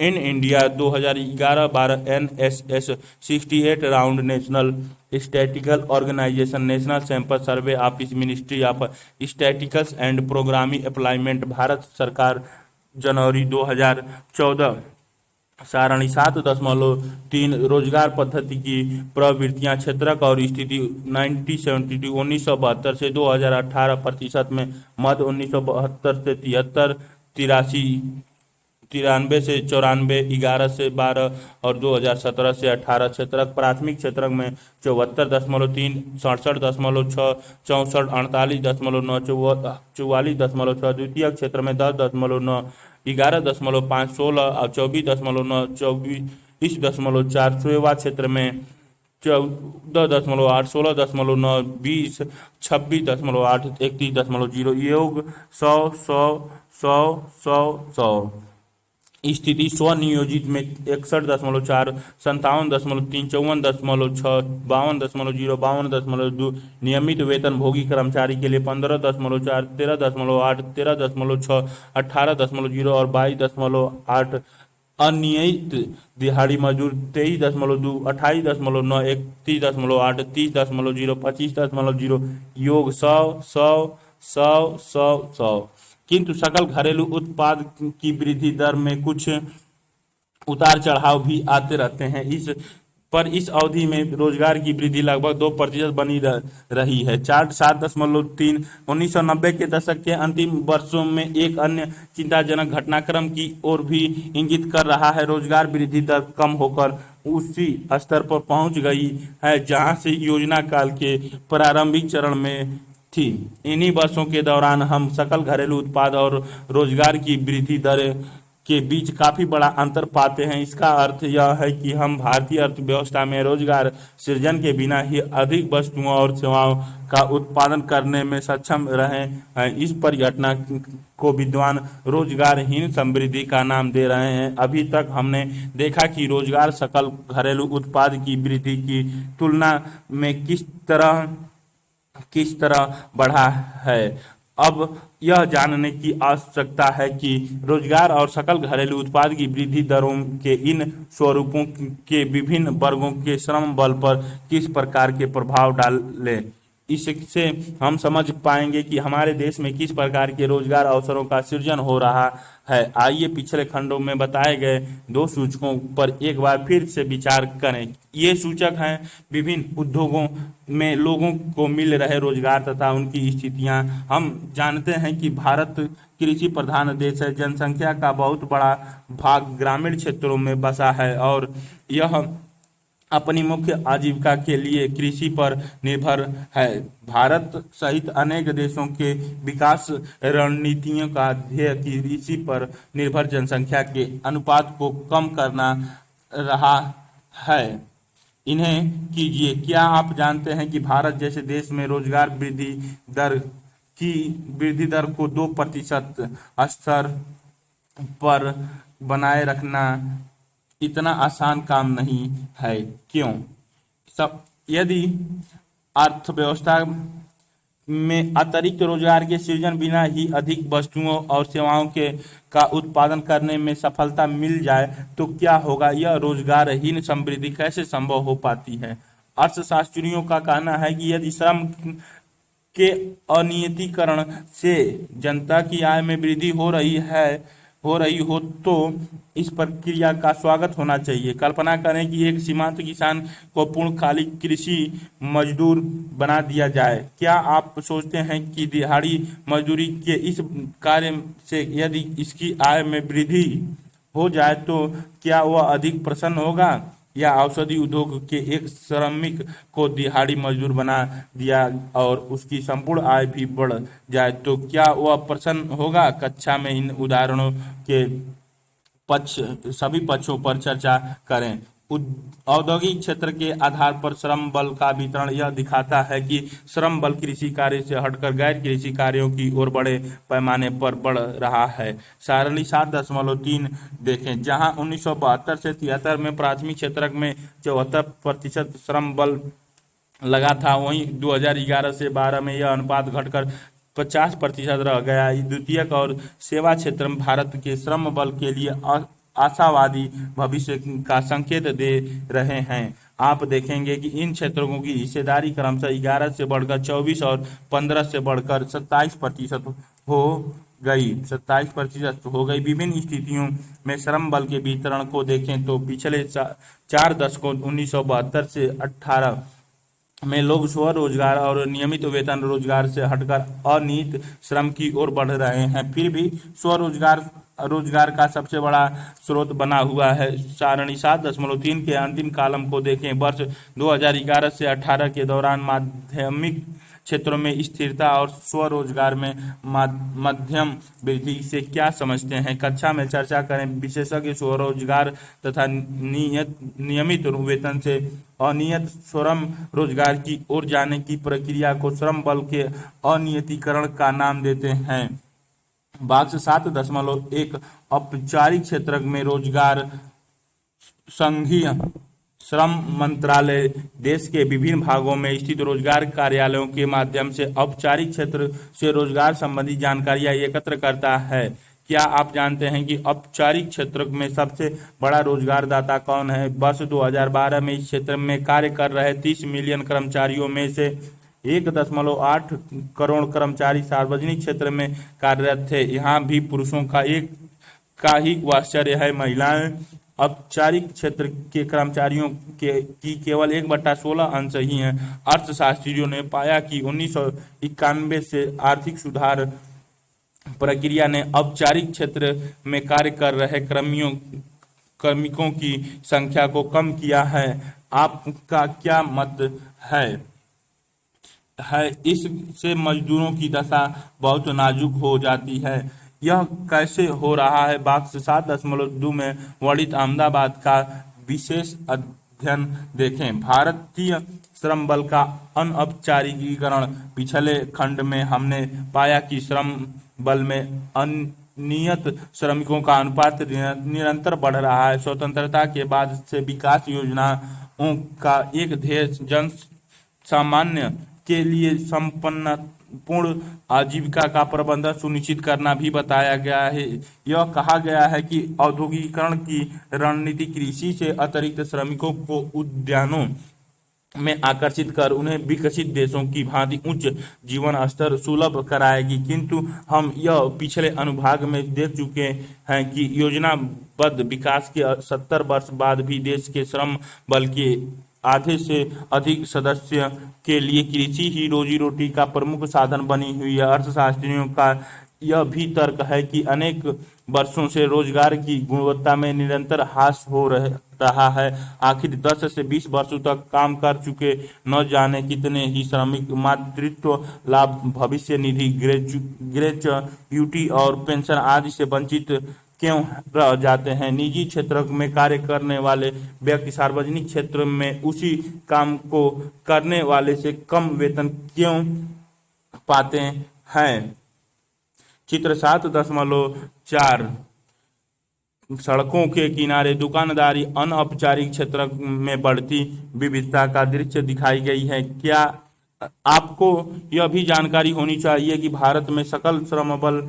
in India 2011-12 NSS 68 round national statical organisation national sample survey office ministry of statistics and programming employment Bharat सरकार जनवरी 2014 सारणी 7.3 रोजगार पद्धति की प्रवृत्तियां क्षेत्रक और स्थिति 1972 से 2018 प्रतिशत में मध्य 1972 से 73 83 93 से 94 11 से 12 और 2017 से 18 क्षेत्रक प्राथमिक क्षेत्रक में 74.3 67.6 64 48.9 44.6 द्वितीय क्षेत्र में 10.9 11.5 16 और 24.9 24.4 सेवा क्षेत्र में 14.8 16.9 20 26.8 31.0 योग 100 100 100 100 100 स्थिति स्वनियोजित में 61.4 57.3 54.6 52.0 52.2 नियमित वेतन भोगी कर्मचारी के लिए 15.4 13.8 13.6 18.0 और 22.8 अनियमित दिहाड़ी मजदूर 23.2 28.9 31.8 30.0 25.0 योग 100 100 100 100 100 किंतु सकल घरेलू उत्पाद की वृद्धि दर में कुछ उतार चढ़ाव भी आते रहते हैं। इस अवधि में रोजगार की वृद्धि लगभग 2% बनी रही है। चार्ट 7.3 1990 के दशक के अंतिम वर्षों में एक अन्य चिंताजनक घटनाक्रम की ओर भी इंगित कर रहा है। रोजगार वृद्धि दर कम होकर उसी स्तर पर पहुंच गई है जहां से योजना काल के प्रारंभिक चरण में थी। इन्हीं वर्षों के दौरान हम सकल घरेलू उत्पाद और रोजगार की वृद्धि दर के बीच काफी बड़ा अंतर पाते हैं। इसका अर्थ यह है कि हम भारतीय अर्थव्यवस्था में रोजगार सृजन के बिना ही अधिक वस्तुओं और सेवाओं का उत्पादन करने में सक्षम रहे हैं। इस परिघटना को विद्वान रोजगारहीन समृद्धि का नाम दे रहे हैं। अभी तक हमने देखा कि रोजगार सकल घरेलू उत्पाद की वृद्धि की तुलना में किस तरह बढ़ा है। अब यह जानने की आवश्यकता है कि रोजगार और सकल घरेलू उत्पाद की वृद्धि दरों के इन स्वरूपों के विभिन्न वर्गों के श्रम बल पर किस प्रकार के प्रभाव डाले। इससे हम समझ पाएंगे कि हमारे देश में किस प्रकार के रोजगार अवसरों का सृजन हो रहा है। आइए पिछले खंडों में बताए गए दो सूचकों पर एक बार फिर से विचार करें। ये सूचक हैं विभिन्न उद्योगों में लोगों को मिल रहे रोजगार तथा उनकी स्थितियां। हम जानते हैं कि भारत कृषि प्रधान देश है। जनसंख्या का बहुत बड़ा भाग ग्रामीण क्षेत्रों में बसा है और यह अपनी मुख्य आजीविका के लिए कृषि पर निर्भर है। भारत सहित अनेक देशों के विकास रणनीतियों का ध्येय कृषि पर निर्भर जनसंख्या के अनुपात को कम करना रहा है, इन्हें कीजिए। क्या आप जानते हैं कि भारत जैसे देश में रोजगार दर की वृद्धि दर को 2% स्तर पर बनाए रखना इतना आसान काम नहीं है? क्यों? सब यदि अर्थव्यवस्था में अतिरिक्त रोजगार के सृजन बिना ही अधिक वस्तुओं और सेवाओं के का उत्पादन करने में सफलता मिल जाए तो क्या होगा? यह रोजगारहीन समृद्धि कैसे संभव हो पाती है? अर्थशास्त्रियों का कहना है कि यदि श्रम के अनियमितीकरण से जनता की आय में वृद्धि हो रही हो तो इस प्रक्रिया का स्वागत होना चाहिए। कल्पना करें कि एक सीमांत किसान को पूर्णकालिक कृषि मजदूर बना दिया जाए। क्या आप सोचते हैं कि दिहाड़ी मजदूरी के इस कार्य से यदि इसकी आय में वृद्धि हो जाए तो क्या वह अधिक प्रसन्न होगा? या औषधि उद्योग के एक श्रमिक को दिहाड़ी मजदूर बना दिया और उसकी संपूर्ण आय भी बढ़ जाए तो क्या वह प्रसन्न होगा? कक्षा में इन उदाहरणों के पक्ष सभी पक्षों पर चर्चा करें। औद्योगिक क्षेत्र के आधार पर श्रम बल का वितरण यह दिखाता है कि श्रम बल कृषि कार्य से हटकर गैर कृषि कार्यों की ओर बड़े पैमाने पर बढ़ रहा है। सारणी 7.3 देखें, जहां 1972 से 73 में प्राथमिक क्षेत्र में 74% श्रम बल लगा था, वहीं 2011 से 12 में यह अनुपात घटकर 50% रह गया। द्वितीयक और सेवा क्षेत्र में भारत के श्रम बल के लिए आशावादी भविष्य का संकेत दे रहे हैं। आप देखेंगे कि इन क्षेत्रों की हिस्सेदारी क्रमशः 11 से बढ़कर 24 और 15 से बढ़कर 27% हो गई 27% हो गई। विभिन्न स्थितियों में श्रम बल के वितरण को देखें तो पिछले 4 दशकों 1972 से 18 में लोग स्वरोजगार और नियमित वेतन रोजगार से हटकर अनियमित श्रम की ओर बढ़ रहे हैं। फिर भी स्वरोजगार रोजगार का सबसे बड़ा स्रोत बना हुआ है। सारणी 7.3 के अंतिम कॉलम को देखें। वर्ष 2011 से 18 के दौरान माध्यमिक क्षेत्रों में स्थिरता और स्वरोजगार में मध्यम वृद्धि से क्या समझते हैं? कक्षा में चर्चा करें। विशेषज्ञ स्वरोजगार तथा नियमित वेतन से अनियमित श्रम रोजगार की ओर जाने की प्रक्रिया को श्रम बल के अनियमितीकरण का नाम देते हैं। बाक्स 7.1 औपचारिक क्षेत्र में रोजगार संघीय श्रम मंत्रालय देश के विभिन्न भागों में स्थित रोजगार कार्यालयों के माध्यम से औपचारिक क्षेत्र से रोजगार संबंधी जानकारियां एकत्र करता है। क्या आप जानते हैं कि औपचारिक क्षेत्र में सबसे बड़ा रोजगारदाता कौन है? वर्ष 2012 में इस क्षेत्र में कार्य कर रहे 30 मिलियन कर्मचारियों में से 1.8 करोड़ कर्मचारी सार्वजनिक क्षेत्र में कार्यरत थे। यहाँ भी पुरुषों का ही आश्चर्य है। महिलाएं औपचारिक क्षेत्र के कर्मचारियों की केवल 1/16 अंश ही हैं। अर्थशास्त्रियों ने पाया कि 1991 से आर्थिक सुधार प्रक्रिया ने औपचारिक क्षेत्र में कार्य कर रहे कार्मिकों की संख्या को कम किया है। आपका क्या मत है? इससे मजदूरों की दशा बहुत नाजुक हो जाती है। यह कैसे हो रहा है? बाक्स 7.2 में वर्णित अहमदाबाद का विशेष अध्ययन देखें। भारतीय श्रम बल का अनौपचारिकीकरण। पिछले खंड में हमने पाया कि श्रम बल में अनियमित श्रमिकों का अनुपात निरंतर बढ़ रहा है। स्वतंत्रता के बाद से विकास योजनाओं का एक ध्येय जन सामान्य के लिए पूर्ण आजीविका का प्रबंधन सुनिश्चित करना भी बताया गया है। यह कहा गया है कि औद्योगिकीकरण की रणनीति कृषि से अतिरिक्त श्रमिकों को उद्यानों में आकर्षित कर उन्हें विकसित देशों की भांति उच्च जीवन स्तर सुलभ कराएगी। किंतु हम यह पिछले अनुभाग में देख चुके हैं कि योजनाबद्ध विकास के 70 वर्ष बाद भी देश के श्रम बल के आधे से अधिक सदस्य के लिए कृषि ही रोजी रोटी का प्रमुख साधन बनी हुई है। अर्थशास्त्रियों का यह भी तर्क है कि अनेक वर्षों से रोजगार की गुणवत्ता में निरंतर ह्रास हो रहा है। आखिर 10 से 20 वर्षों तक काम कर चुके न जाने कितने ही श्रमिक मातृत्व लाभ, भविष्य निधि, ग्रेच्युटी और पेंशन आदि से वंचित क्यों रह जाते हैं। निजी क्षेत्र में कार्य करने वाले व्यक्ति सार्वजनिक क्षेत्र में उसी काम को करने वाले से कम वेतन क्यों पाते हैं। चित्र 7.4 सड़कों के किनारे दुकानदारी अनौपचारिक क्षेत्र में बढ़ती विविधता का दृश्य दिखाई गई है। क्या आपको यह भी जानकारी होनी चाहिए कि भारत में सकल श्रम बल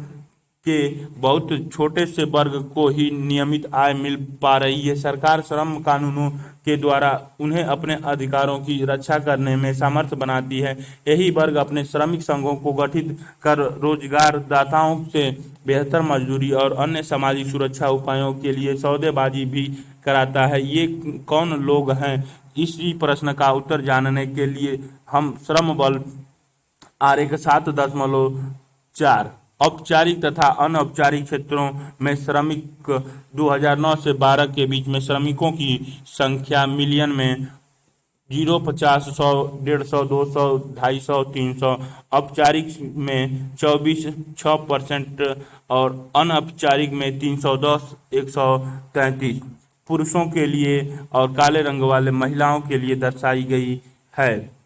के बहुत छोटे से वर्ग को ही नियमित आय मिल पा रही है। सरकार श्रम कानूनों के द्वारा उन्हें अपने अधिकारों की रक्षा करने में समर्थ बनाती है। यही वर्ग अपने श्रमिक संघों को गठित कर रोजगारदाताओं से बेहतर मजदूरी और अन्य सामाजिक सुरक्षा उपायों के लिए सौदेबाजी भी कराता है। ये कौन लोग हैं? इसी प्रश्न का उत्तर जानने के लिए हम श्रम बल आरेख 7.4 औपचारिक तथा अनौपचारिक क्षेत्रों में श्रमिक 2009 से 12 के बीच में श्रमिकों की संख्या मिलियन में 0, 50, 100, 150, 200, 250, 300, औपचारिक में 24.6% और अनौपचारिक में 310, 133 पुरुषों के लिए और काले रंग वाले महिलाओं के लिए दर्शाई गई है।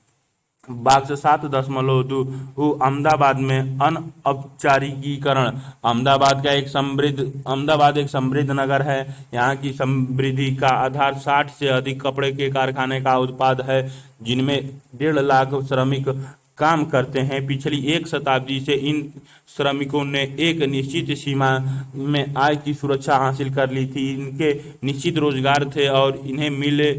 बाक्स 7.2 अहमदाबाद में अनौपचारिकीकरण। अहमदाबाद एक समृद्ध नगर है। यहाँ की समृद्धि का आधार 60 से अधिक कपड़े के कारखाने का उत्पाद है, जिनमें 1.5 लाख श्रमिक काम करते हैं। पिछली एक शताब्दी से इन श्रमिकों ने एक निश्चित सीमा में आय की सुरक्षा हासिल कर ली थी। इनके निश्चित रोजगार थे और इन्हें मिले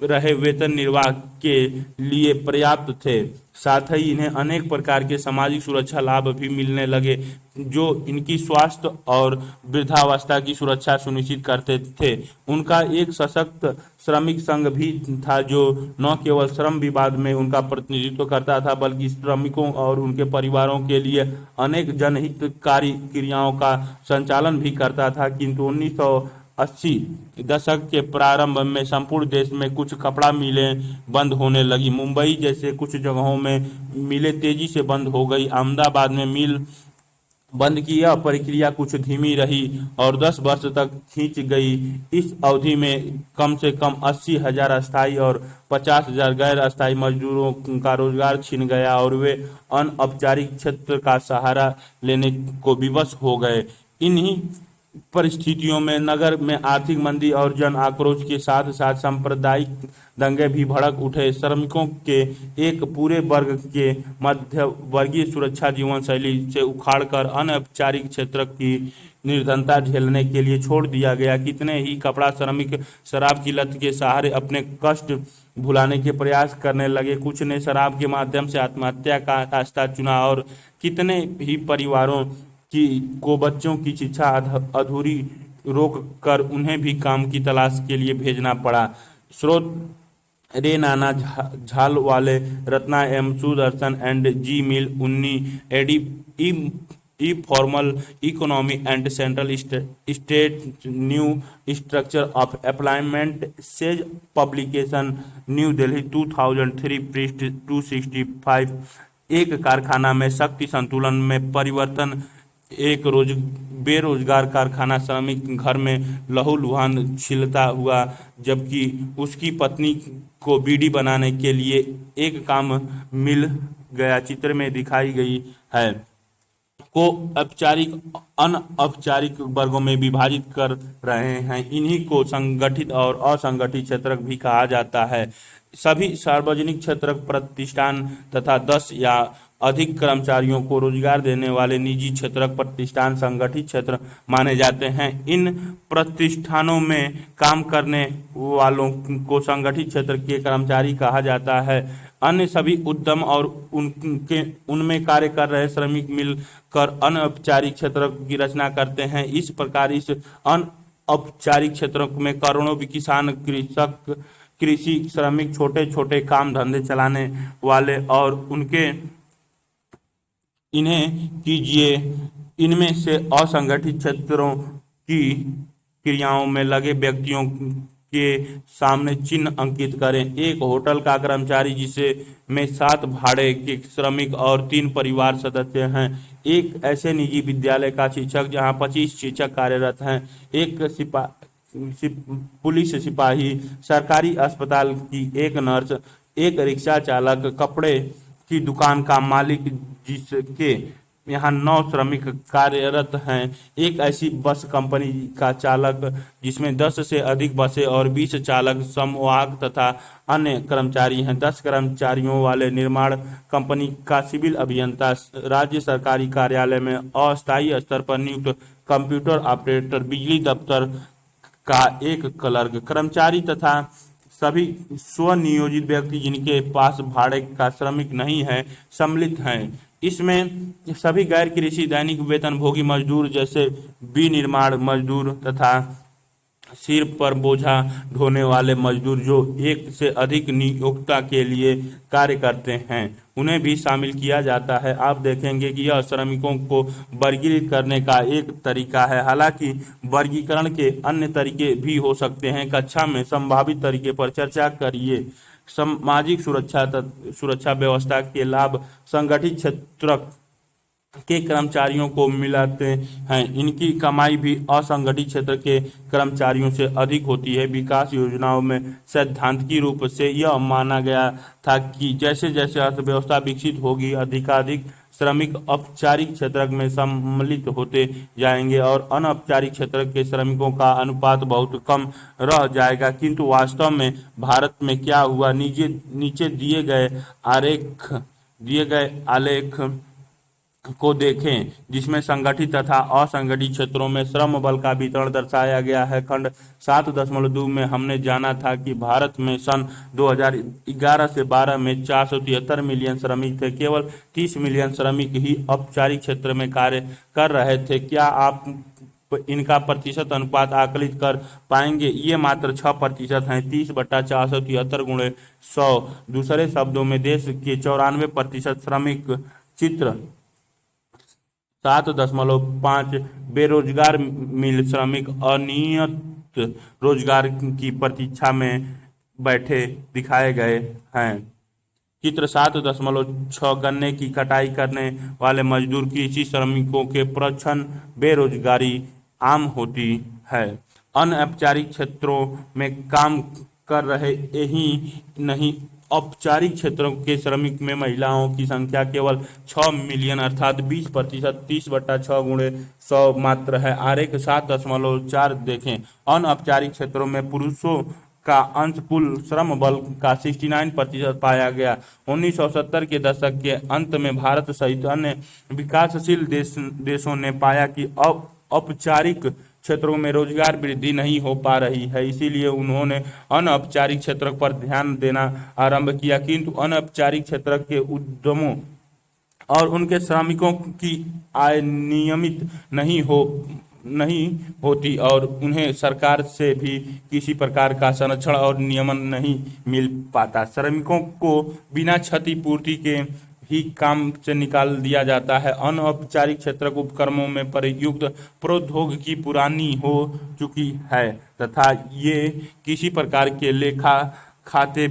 रहे वेतन निर्वाह के लिए पर्याप्त थे। साथ ही इन्हें अनेक प्रकार के सामाजिक सुरक्षा लाभ भी मिलने लगे, जो इनकी स्वास्थ्य और वृद्धावस्था की सुरक्षा सुनिश्चित करते थे। उनका एक सशक्त श्रमिक संघ भी था, जो न केवल श्रम विवाद में उनका प्रतिनिधित्व करता था, बल्कि श्रमिकों और उनके परिवारों के लिए अनेक जनहितकारी क्रियाओं का संचालन भी करता था। किंतु 1980 दशक के प्रारंभ में संपूर्ण देश में कुछ कपड़ा मिलें बंद होने लगी। मुंबई जैसे कुछ जगहों में मिलें तेजी से बंद हो गई। अहमदाबाद में मिल बंद की यह प्रक्रिया कुछ धीमी रही और 10 वर्ष तक खींच गई। इस अवधि में कम से कम 80,000 अस्थायी और 50,000 गैर अस्थायी मजदूरों का रोजगार छिन गया और वे अनौपचारिक क्षेत्र का सहारा लेने को विवश हो गए। इन्हीं परिस्थितियों में नगर में आर्थिक मंदी और जन आक्रोश के साथ साथ सांप्रदायिक दंगे भी भड़क उठे। श्रमिकों के एक पूरे वर्ग के मध्य वर्गीय सुरक्षा जीवन शैली से उखाड़कर अनौपचारिक क्षेत्र की निर्धनता झेलने के लिए छोड़ दिया गया। कितने ही कपड़ा श्रमिक शराब की लत के सहारे अपने कष्ट भुलाने के प्रयास करने लगे। कुछ ने शराब के माध्यम से आत्महत्या का रास्ता चुना और कितने ही परिवारों को बच्चों की शिक्षा अधूरी रोक कर उन्हें भी काम की तलाश के लिए भेजना पड़ा। स्रोत Renana Jhabvala, Ratna M Sudarshan and Jeemol, Unni ed informal economy and central state new structure of employment Sage publication, new Delhi 2003, पृष्ठ 265। एक कारखाना में शक्ति संतुलन में परिवर्तन। एक बेरोजगार कारखाना श्रमिक घर में लहूलुहान छिलता हुआ, जबकि उसकी पत्नी को बीड़ी बनाने के लिए एक काम मिल गया। चित्र में दिखाई गई है को औपचारिक अनौपचारिक वर्गों में विभाजित कर रहे हैं। इन्हीं को संगठित और असंगठित क्षेत्र भी कहा जाता है। सभी सार्वजनिक क्षेत्र प्रतिष्ठान तथा 10 या अधिक कर्मचारियों को रोजगार देने वाले निजी क्षेत्र प्रतिष्ठान संगठित क्षेत्र माने जाते हैं। इन प्रतिष्ठानों में काम करने वालों को संगठित क्षेत्र के कर्मचारी कहा जाता है। अन्य सभी उद्यम और उनमें कार्य कर रहे श्रमिक मिलकर अनौपचारिक क्षेत्र की रचना करते हैं। इस प्रकार इस अनौपचारिक क्षेत्रों में करोड़ों किसान, कृषक, कृषि श्रमिक, छोटे छोटे काम धंधे चलाने वाले और उनके इन्हें कीजिए, इनमें से असंगठित क्षेत्रों की क्रियाओं में लगे व्यक्तियों के सामने चिन्ह अंकित करें। एक होटल का कर्मचारी जिसे में 7 भाड़े के श्रमिक और 3 परिवार सदस्य हैं। एक ऐसे निजी विद्यालय का शिक्षक जहां 25 शिक्षक कार्यरत हैं। एक पुलिस सिपाही, सरकारी अस्पताल की एक नर्स, एक रिक्शा चालक, कपड़े की दुकान का मालिक जिसके यहाँ 9 श्रमिक कार्यरत हैं। एक ऐसी बस कंपनी का चालक जिसमें 10 से अधिक बसें और 20 चालक, संवाहक तथा अन्य कर्मचारी हैं। 10 कर्मचारियों वाले निर्माण कंपनी का सिविल अभियंता, राज्य सरकारी कार्यालय में अस्थायी स्तर पर नियुक्त कंप्यूटर ऑपरेटर, बिजली दफ्तर का एक क्लर्क, कर्मचारी तथा सभी स्वनियोजित व्यक्ति जिनके पास भाड़े का श्रमिक नहीं है सम्मिलित हैं। इसमें सभी गैर कृषि दैनिक वेतनभोगी मजदूर जैसे विनिर्माण मजदूर तथा सिर पर बोझा ढोने वाले मजदूर जो एक से अधिक नियोक्ता के लिए कार्य करते हैं, उन्हें भी शामिल किया जाता है। आप देखेंगे कि यह श्रमिकों को वर्गीकृत करने का एक तरीका है। हालांकि वर्गीकरण के अन्य तरीके भी हो सकते हैं। कक्षा में संभावित तरीके पर चर्चा करिए। सामाजिक सुरक्षा व्यवस्था के लाभ संगठित क्षेत्र के कर्मचारियों को मिलते हैं। इनकी कमाई भी असंगठित क्षेत्र के कर्मचारियों से अधिक होती है। विकास योजनाओं में सैद्धांतिक रूप से यह माना गया था कि जैसे जैसे अर्थव्यवस्था विकसित होगी, अधिकाधिक श्रमिक औपचारिक क्षेत्र में सम्मिलित होते जाएंगे और अनौपचारिक क्षेत्र के श्रमिकों का अनुपात बहुत कम रह जाएगा। किंतु वास्तव में भारत में क्या हुआ, नीचे दिए गए आलेख को देखें, जिसमें संगठित तथा असंगठित क्षेत्रों में श्रम बल का वितरण दर्शाया गया है। खंड 7.2 में हमने जाना था कि भारत में सन 2011 से 12 में 473 मिलियन श्रमिक थे। केवल 30 मिलियन श्रमिक ही औपचारिक क्षेत्र में कार्य कर रहे थे। क्या आप इनका प्रतिशत अनुपात आकलित कर पाएंगे? ये मात्र 6% हैं। 30/473 × 100। दूसरे शब्दों में देश के 94% श्रमिक चित्र 7.5 बेरोजगार मिल श्रमिक अनियत रोजगार की प्रतीक्षा में बैठे दिखाए गए हैं। चित्र 7.6 गन्ने की कटाई करने वाले मजदूर कृषि श्रमिकों के प्रच्छन्न बेरोजगारी आम होती है। अनौपचारिक क्षेत्रों में काम कर रहे ही नहीं, औपचारिक क्षेत्रों के श्रमिक में महिलाओं की संख्या केवल 6 मिलियन अर्थात 20%, 30/6 × 100 मात्र है। आरेख 7.4 देखें। अनौपचारिक क्षेत्रों में पुरुषों का अंश कुल श्रम बल का 69% पाया गया। 1970 के दशक के अंत में भारत सहित अन्य विकासशील देशों ने पाया कि औपचारिक क्षेत्रों में रोजगार वृद्धि नहीं हो पा रही है, इसीलिए उन्होंने अनौपचारिक क्षेत्र पर ध्यान देना आरंभ किया। किंतु अनौपचारिक क्षेत्र के उद्यमों और उनके श्रमिकों की आय नियमित नहीं होती और उन्हें सरकार से भी किसी प्रकार का संरक्षण और नियमन नहीं मिल पाता। श्रमिकों को बिना क्षतिपूर्ति के ही काम से निकाल दिया जाता है। अनौपचारिक क्षेत्र उपक्रमों में प्रयुक्त प्रौद्योगिकी पुरानी हो चुकी है तथा ये किसी प्रकार के लेखा खाते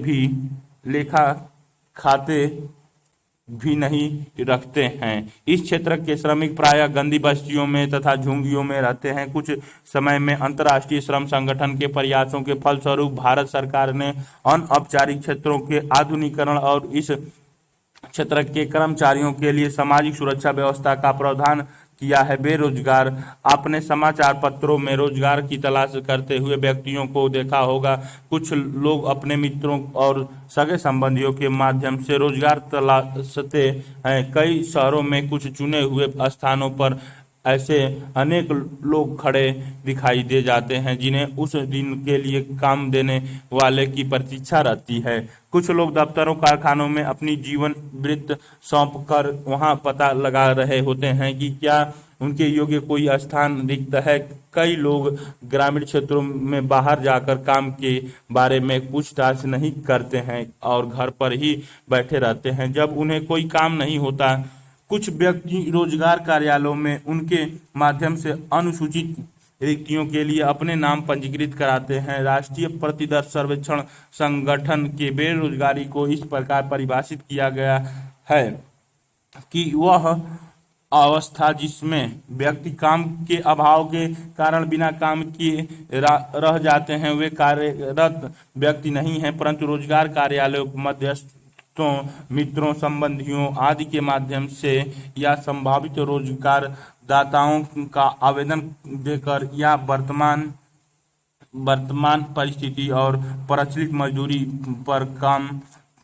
भी नहीं रखते हैं। इस क्षेत्र के श्रमिक प्रायः गंदी बस्तियों में तथा झुग्गियों में रहते हैं। कुछ समय में अंतर्राष्ट्रीय श्रम संगठन के प्रयासों के फलस्वरूप भारत सरकार ने अनौपचारिक क्षेत्रों के आधुनिकीकरण और इस क्षेत्र के कर्मचारियों के लिए सामाजिक सुरक्षा व्यवस्था का प्रावधान किया है। बेरोजगार आपने समाचार पत्रों में रोजगार की तलाश करते हुए व्यक्तियों को देखा होगा। कुछ लोग अपने मित्रों और सगे संबंधियों के माध्यम से रोजगार तलाशते हैं। कई शहरों में कुछ चुने हुए स्थानों पर ऐसे अनेक लोग खड़े दिखाई दे जाते हैं जिन्हें उस दिन के लिए काम देने वाले की प्रतीक्षा रहती है। कुछ लोग दफ्तरों कारखानों में अपनी जीवन वृत्त सौंप कर वहां पता लगा रहे होते हैं कि क्या उनके योग्य कोई स्थान रिक्त है। कई लोग ग्रामीण क्षेत्रों में बाहर जाकर काम के बारे में पूछताछ नहीं करते हैं और घर पर ही बैठे रहते हैं जब उन्हें कोई काम नहीं होता। कुछ व्यक्ति रोजगार कार्यालयों में उनके माध्यम से अनुसूचित रिक्तियों के लिए अपने नाम पंजीकृत कराते हैं। राष्ट्रीय प्रतिदर्श सर्वेक्षण संगठन के बेरोजगारी को इस प्रकार परिभाषित किया गया है कि वह अवस्था जिसमें व्यक्ति काम के अभाव के कारण बिना काम किए रह जाते हैं, वे कार्यरत व्यक्ति नहीं हैं, परंतु रोजगार कार्यालयों, मध्यस्थों, मित्रों, संबंधियों आदि के माध्यम से या संभावित रोजगार दाताओं का आवेदन देकर या वर्तमान परिस्थिति और प्रचलित मजदूरी पर काम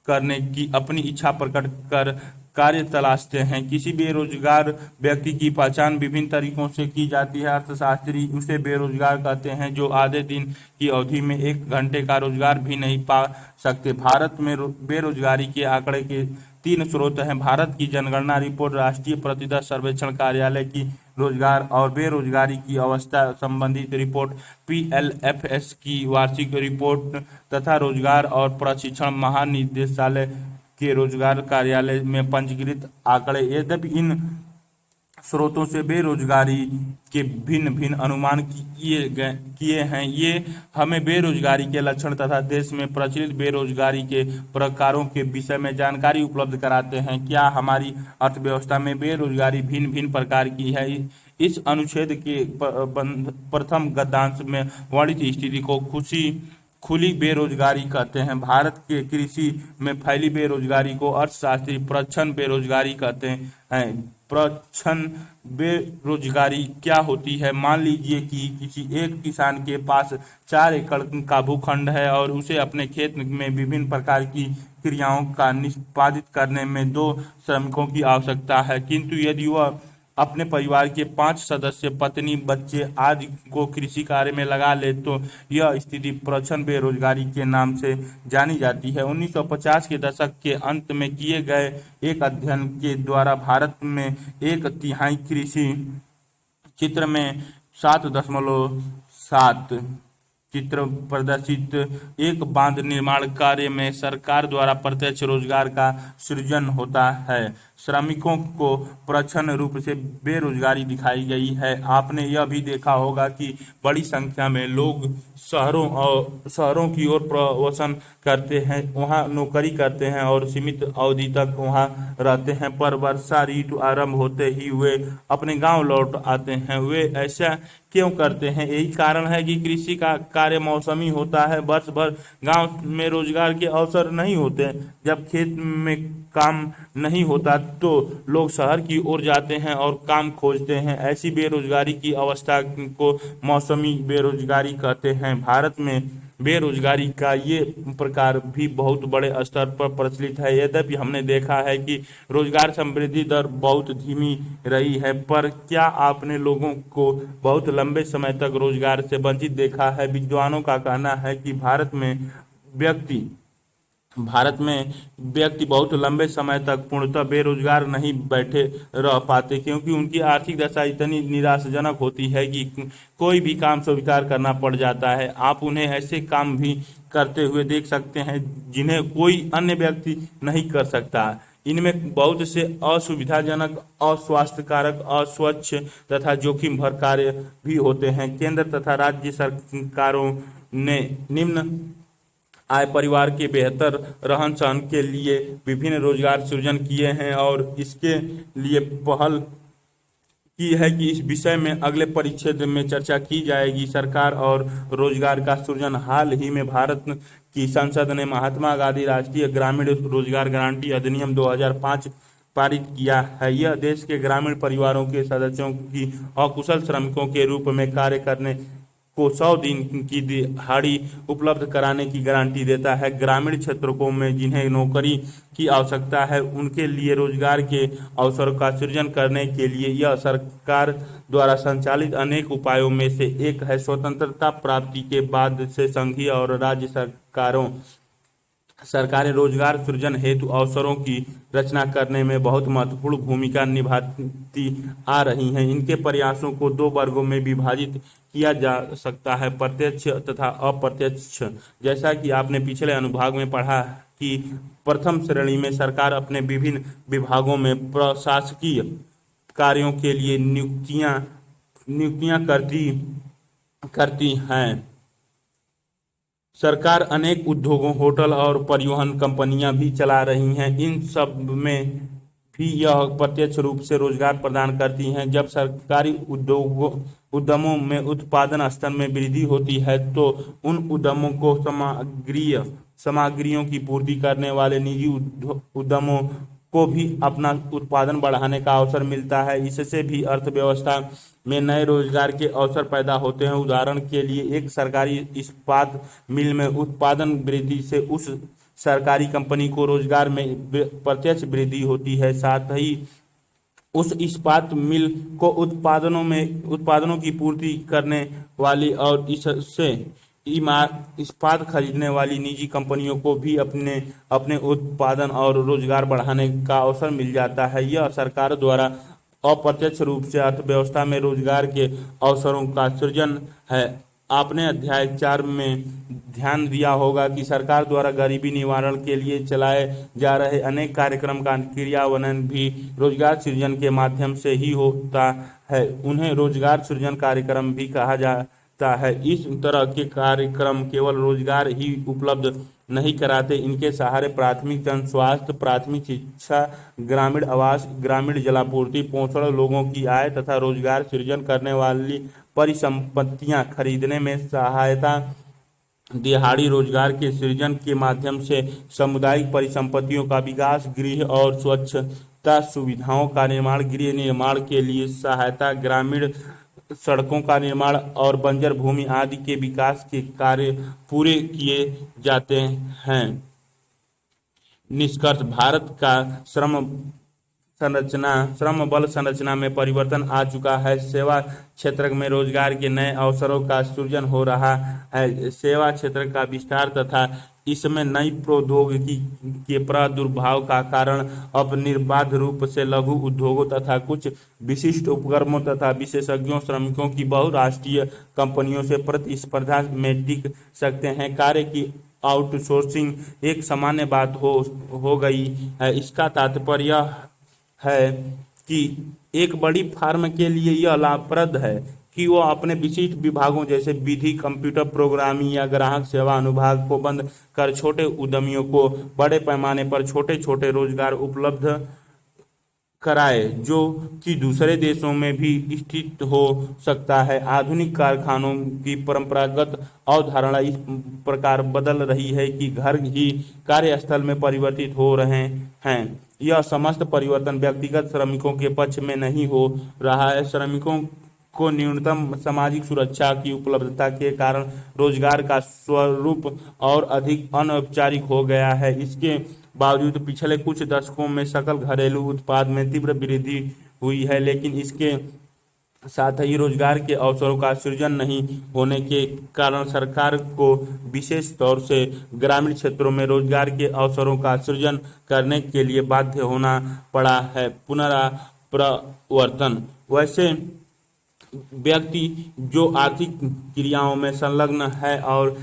करने की अपनी इच्छा प्रकट कर कार्य तलाशते हैं। किसी बेरोजगार व्यक्ति की पहचान विभिन्न तरीकों से की जाती है। अर्थशास्त्री उसे बेरोजगार कहते हैं जो आधे दिन की अवधि में 1 घंटे का रोजगार भी नहीं पा सकते। भारत में बेरोजगारी के आंकड़े के 3 स्रोत हैं: भारत की जनगणना रिपोर्ट, राष्ट्रीय प्रतिदर्श सर्वेक्षण कार्यालय की रोजगार और बेरोजगारी की अवस्था संबंधित रिपोर्ट, PLFS की वार्षिक रिपोर्ट तथा रोजगार और प्रशिक्षण महानिदेशालय के रोजगार कार्यालय में पंजीकृत आंकड़े। यद्यपि इन स्रोतों से बेरोजगारी के भिन्न भिन्न अनुमान किए हैं, ये हमें बेरोजगारी के लक्षण तथा देश में प्रचलित बेरोजगारी के प्रकारों के विषय में जानकारी उपलब्ध कराते हैं। क्या हमारी अर्थव्यवस्था में बेरोजगारी भिन्न भिन्न प्रकार की है? इस अनुच्छेद के प्रथम गद्यांश में वर्णित स्थिति को खुली बेरोजगारी कहते हैं। भारत के कृषि में फैली बेरोजगारी को अर्थशास्त्री प्रच्छन्न बेरोजगारी कहते हैं। प्रच्छन्न बेरोजगारी क्या होती है? मान लीजिए कि किसी एक किसान के पास 4 एकड़ का भूखंड है और उसे अपने खेत में विभिन्न प्रकार की क्रियाओं का निष्पादित करने में 2 श्रमिकों की आवश्यकता है, किंतु यदि वह अपने परिवार के 5 सदस्य, पत्नी, बच्चे आदि को कृषि कार्य में लगा ले तो यह स्थिति प्रच्छन्न बेरोजगारी के नाम से जानी जाती है। 1950 के दशक के अंत में किए गए एक अध्ययन के द्वारा भारत में 1/3 कृषि चित्र में 7.7 चित्र प्रदर्शित एक बांध निर्माण कार्य में सरकार द्वारा प्रत्यक्ष रोजगार का सृजन होता है। श्रमिकों को प्रच्छन्न रूप से बेरोजगारी दिखाई गई है। आपने यह भी देखा होगा कि बड़ी संख्या में लोग शहरों की ओर प्रवासन करते हैं, वहां नौकरी करते हैं और सीमित अवधि तक वहां रहते हैं, पर वर्षा ऋतु आरंभ होते ही वे अपने गांव लौट आते हैं। वे ऐसा क्यों करते हैं? यही कारण है कि कृषि का कार्य मौसमी होता है। वर्ष भर गांव में रोजगार के अवसर नहीं होते। जब खेत में काम नहीं होता तो लोग शहर की ओर जाते हैं और काम खोजते हैं। ऐसी बेरोजगारी की अवस्था को मौसमी बेरोजगारी कहते हैं। भारत में बेरोजगारी का ये प्रकार भी बहुत बड़े स्तर पर प्रचलित है। यद्यपि हमने देखा है कि रोजगार समृद्धि दर बहुत धीमी रही है, पर क्या आपने लोगों को बहुत लंबे समय तक रोजगार से वंचित देखा है? विद्वानों का कहना है कि भारत में व्यक्ति बहुत लंबे समय तक पूर्णतः बेरोजगार नहीं बैठे रह पाते, क्योंकि उनकी आर्थिक दशा इतनी निराशाजनक होती है कि कोई भी काम स्वीकार करना पड़ जाता है। आप उन्हें ऐसे काम भी करते हुए देख सकते हैं जिन्हें कोई अन्य व्यक्ति नहीं कर सकता। इनमें बहुत से असुविधाजनक, अस्वास्थ्यकारक, अस्वच्छ तथा जोखिम भर कार्य भी होते हैं। केंद्र तथा राज्य सरकारों ने निम्न आय परिवार के बेहतर रहन सहन के लिए विभिन्न रोजगार सृजन किए हैं और इसके लिए पहल की है कि इस विषय में अगले परिच्छेद में चर्चा की जाएगी। सरकार और रोजगार का सृजन। हाल ही में भारत की संसद ने महात्मा गांधी राष्ट्रीय ग्रामीण रोजगार गारंटी अधिनियम 2005 पारित किया है। यह देश के ग्रामीण परिवारों के सदस्यों की अकुशल श्रमिकों के रूप में कार्य करने को 100 दिन की दिहाड़ी उपलब्ध कराने की गारंटी देता है। ग्रामीण क्षेत्रों में जिन्हें नौकरी की आवश्यकता है, उनके लिए रोजगार के अवसरों का सृजन करने के लिए यह सरकार द्वारा संचालित अनेक उपायों में से एक है। स्वतंत्रता प्राप्ति के बाद से संघीय और राज्य सरकारें रोजगार सृजन हेतु अवसरों की रचना करने में बहुत महत्वपूर्ण भूमिका निभाती आ रही हैं। इनके प्रयासों को 2 वर्गों में विभाजित किया जा सकता है: प्रत्यक्ष तथा अप्रत्यक्ष। जैसा कि आपने पिछले अनुभाग में पढ़ा कि प्रथम श्रेणी में सरकार अपने विभिन्न विभागों में प्रशासकीय कार्यों के लिए नियुक्तियां करती करती हैं। सरकार अनेक उद्योगों, होटल और परिवहन कंपनियां भी चला रही हैं। इन सब में भी यह प्रत्यक्ष रूप से रोजगार प्रदान करती हैं। जब सरकारी उद्यमों में उत्पादन स्तर में वृद्धि होती है तो उन उद्यमों को सामग्रियों की पूर्ति करने वाले निजी उद्यमों को भी अपना उत्पादन बढ़ाने का अवसर मिलता है। इससे भी अर्थव्यवस्था में नए रोजगार के अवसर पैदा होते हैं। उदाहरण के लिए, एक सरकारी इस्पात मिल में उत्पादन वृद्धि से उस सरकारी कंपनी को रोजगार में प्रत्यक्ष वृद्धि होती है। साथ ही उस इस्पात मिल को उत्पादनों की पूर्ति करने वाली और इससे इस्पात खरीदने वाली निजी कंपनियों को भी अपने अपने उत्पादन और रोजगार बढ़ाने का अवसर मिल जाता है। यह सरकार द्वारा अप्रत्यक्ष रूप से अर्थव्यवस्था में रोजगार के अवसरों का सृजन है। आपने अध्याय 4 में ध्यान दिया होगा कि सरकार द्वारा गरीबी निवारण के लिए चलाए जा रहे अनेक कार्यक्रम का क्रियान्वयन भी रोजगार सृजन के माध्यम से ही होता है। उन्हें रोजगार सृजन कार्यक्रम भी कहा जाता है। इस तरह के कार्यक्रम केवल रोजगार ही उपलब्ध नहीं कराते, इनके सहारे प्राथमिक जन स्वास्थ्य, प्राथमिक शिक्षा, ग्रामीण आवास, ग्रामीण जलापूर्ति, पोषण, लोगों की आय तथा रोजगार सृजन करने वाली परिसंपत्तियां खरीदने में सहायता, दिहाड़ी रोजगार के सृजन के माध्यम से सामुदायिक परिसंपत्तियों का विकास, गृह और स्वच्छता सुविधाओं का निर्माण, गृह निर्माण के लिए सहायता, ग्रामीण सड़कों का निर्माण और बंजर भूमि आदि के विकास के कार्य पूरे किए जाते हैं। निष्कर्ष, भारत का श्रम बल संरचना में परिवर्तन आ चुका है। सेवा क्षेत्र में रोजगार के नए अवसरों का सृजन हो रहा है। सेवा क्षेत्र का विस्तार तथा इसमें नई प्रौद्योगिकी के प्रादुर्भाव का कारण अब निर्बाध रूप से लघु उद्योगों तथा कुछ विशिष्ट उपक्रमों तथा विशेषज्ञों श्रमिकों की बहुराष्ट्रीय कंपनियों से प्रतिस्पर्धा में टिक सकते हैं। कार्य की आउटसोर्सिंग एक सामान्य बात हो गई है। इसका तात्पर्य यह है कि एक बड़ी फर्म के लिए यह लाभप्रद है कि वो अपने विशिष्ट विभागों जैसे विधि, कंप्यूटर प्रोग्रामिंग या ग्राहक सेवा अनुभाग को बंद कर छोटे उद्यमियों को बड़े पैमाने पर छोटे छोटे रोजगार उपलब्ध कराए, जो कि दूसरे देशों में भी स्थित हो सकता है। आधुनिक कारखानों की परंपरागत अवधारणा इस प्रकार बदल रही है कि घर ही कार्यस्थल में परिवर्तित हो रहे हैं। यह समस्त परिवर्तन व्यक्तिगत श्रमिकों के पक्ष में नहीं हो रहा है। श्रमिकों को न्यूनतम सामाजिक सुरक्षा की उपलब्धता के कारण रोजगार का स्वरूप और अधिक अनौपचारिक हो गया है। इसके बावजूद पिछले कुछ दशकों में सकल घरेलू उत्पाद में तीव्र वृद्धि हुई है, लेकिन इसके साथ ही रोजगार के अवसरों का सृजन नहीं होने के कारण सरकार को विशेष तौर से ग्रामीण क्षेत्रों में रोजगार के अवसरों का सृजन करने के लिए बाध्य होना पड़ा है। पुनराप्रवर्तन, वैसे व्यक्ति जो आर्थिक क्रियाओं में संलग्न है और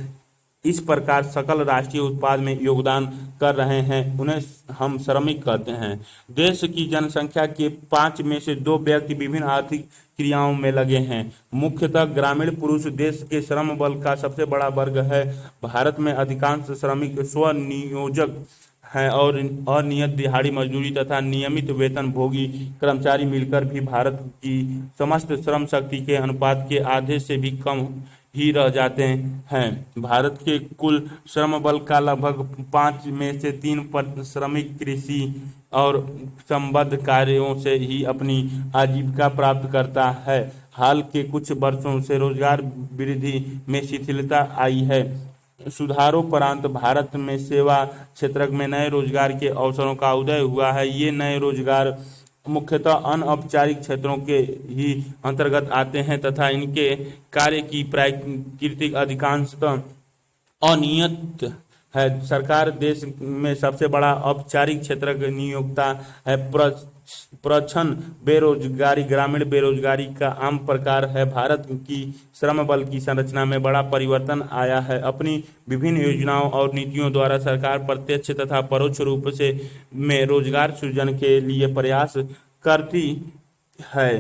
इस प्रकार सकल राष्ट्रीय उत्पाद में योगदान कर रहे हैं, उन्हें हम श्रमिक कहते हैं। देश की जनसंख्या के 5 में से 2 व्यक्ति विभिन्न आर्थिक क्रियाओं में लगे हैं। मुख्यतः ग्रामीण पुरुष देश के श्रम बल का सबसे बड़ा वर्ग है। भारत में अधिकांश श्रमिक स्वनियोजक हैं और अनियत दिहाड़ी मजदूरी तथा नियमित वेतन भोगी कर्मचारी मिलकर भी भारत की समस्त श्रम शक्ति के अनुपात के आधे से भी कम ही रह जाते हैं। भारत के कुल श्रम बल का लगभग 5 में से 3 श्रमिक कृषि और संबद्ध कार्यों से ही अपनी आजीविका प्राप्त करता है। हाल के कुछ वर्षों से रोजगार वृद्धि में शिथिलता आई है। सुधारोपरांत भारत में सेवा क्षेत्र में नए रोजगार के अवसरों का उदय हुआ है। ये नए रोजगार मुख्यतः अनौपचारिक क्षेत्रों के ही अंतर्गत आते हैं तथा इनके कार्य की प्राकृतिक अधिकांशतः अनियत है। सरकार देश में सबसे बड़ा औपचारिक क्षेत्र नियोक्ता है। प्रच्छन्न बेरोजगारी ग्रामीण बेरोजगारी का आम प्रकार है। भारत की श्रम बल की संरचना में बड़ा परिवर्तन आया है। अपनी विभिन्न योजनाओं और नीतियों द्वारा सरकार प्रत्यक्ष तथा परोक्ष रूप से में रोजगार सृजन के लिए प्रयास करती है।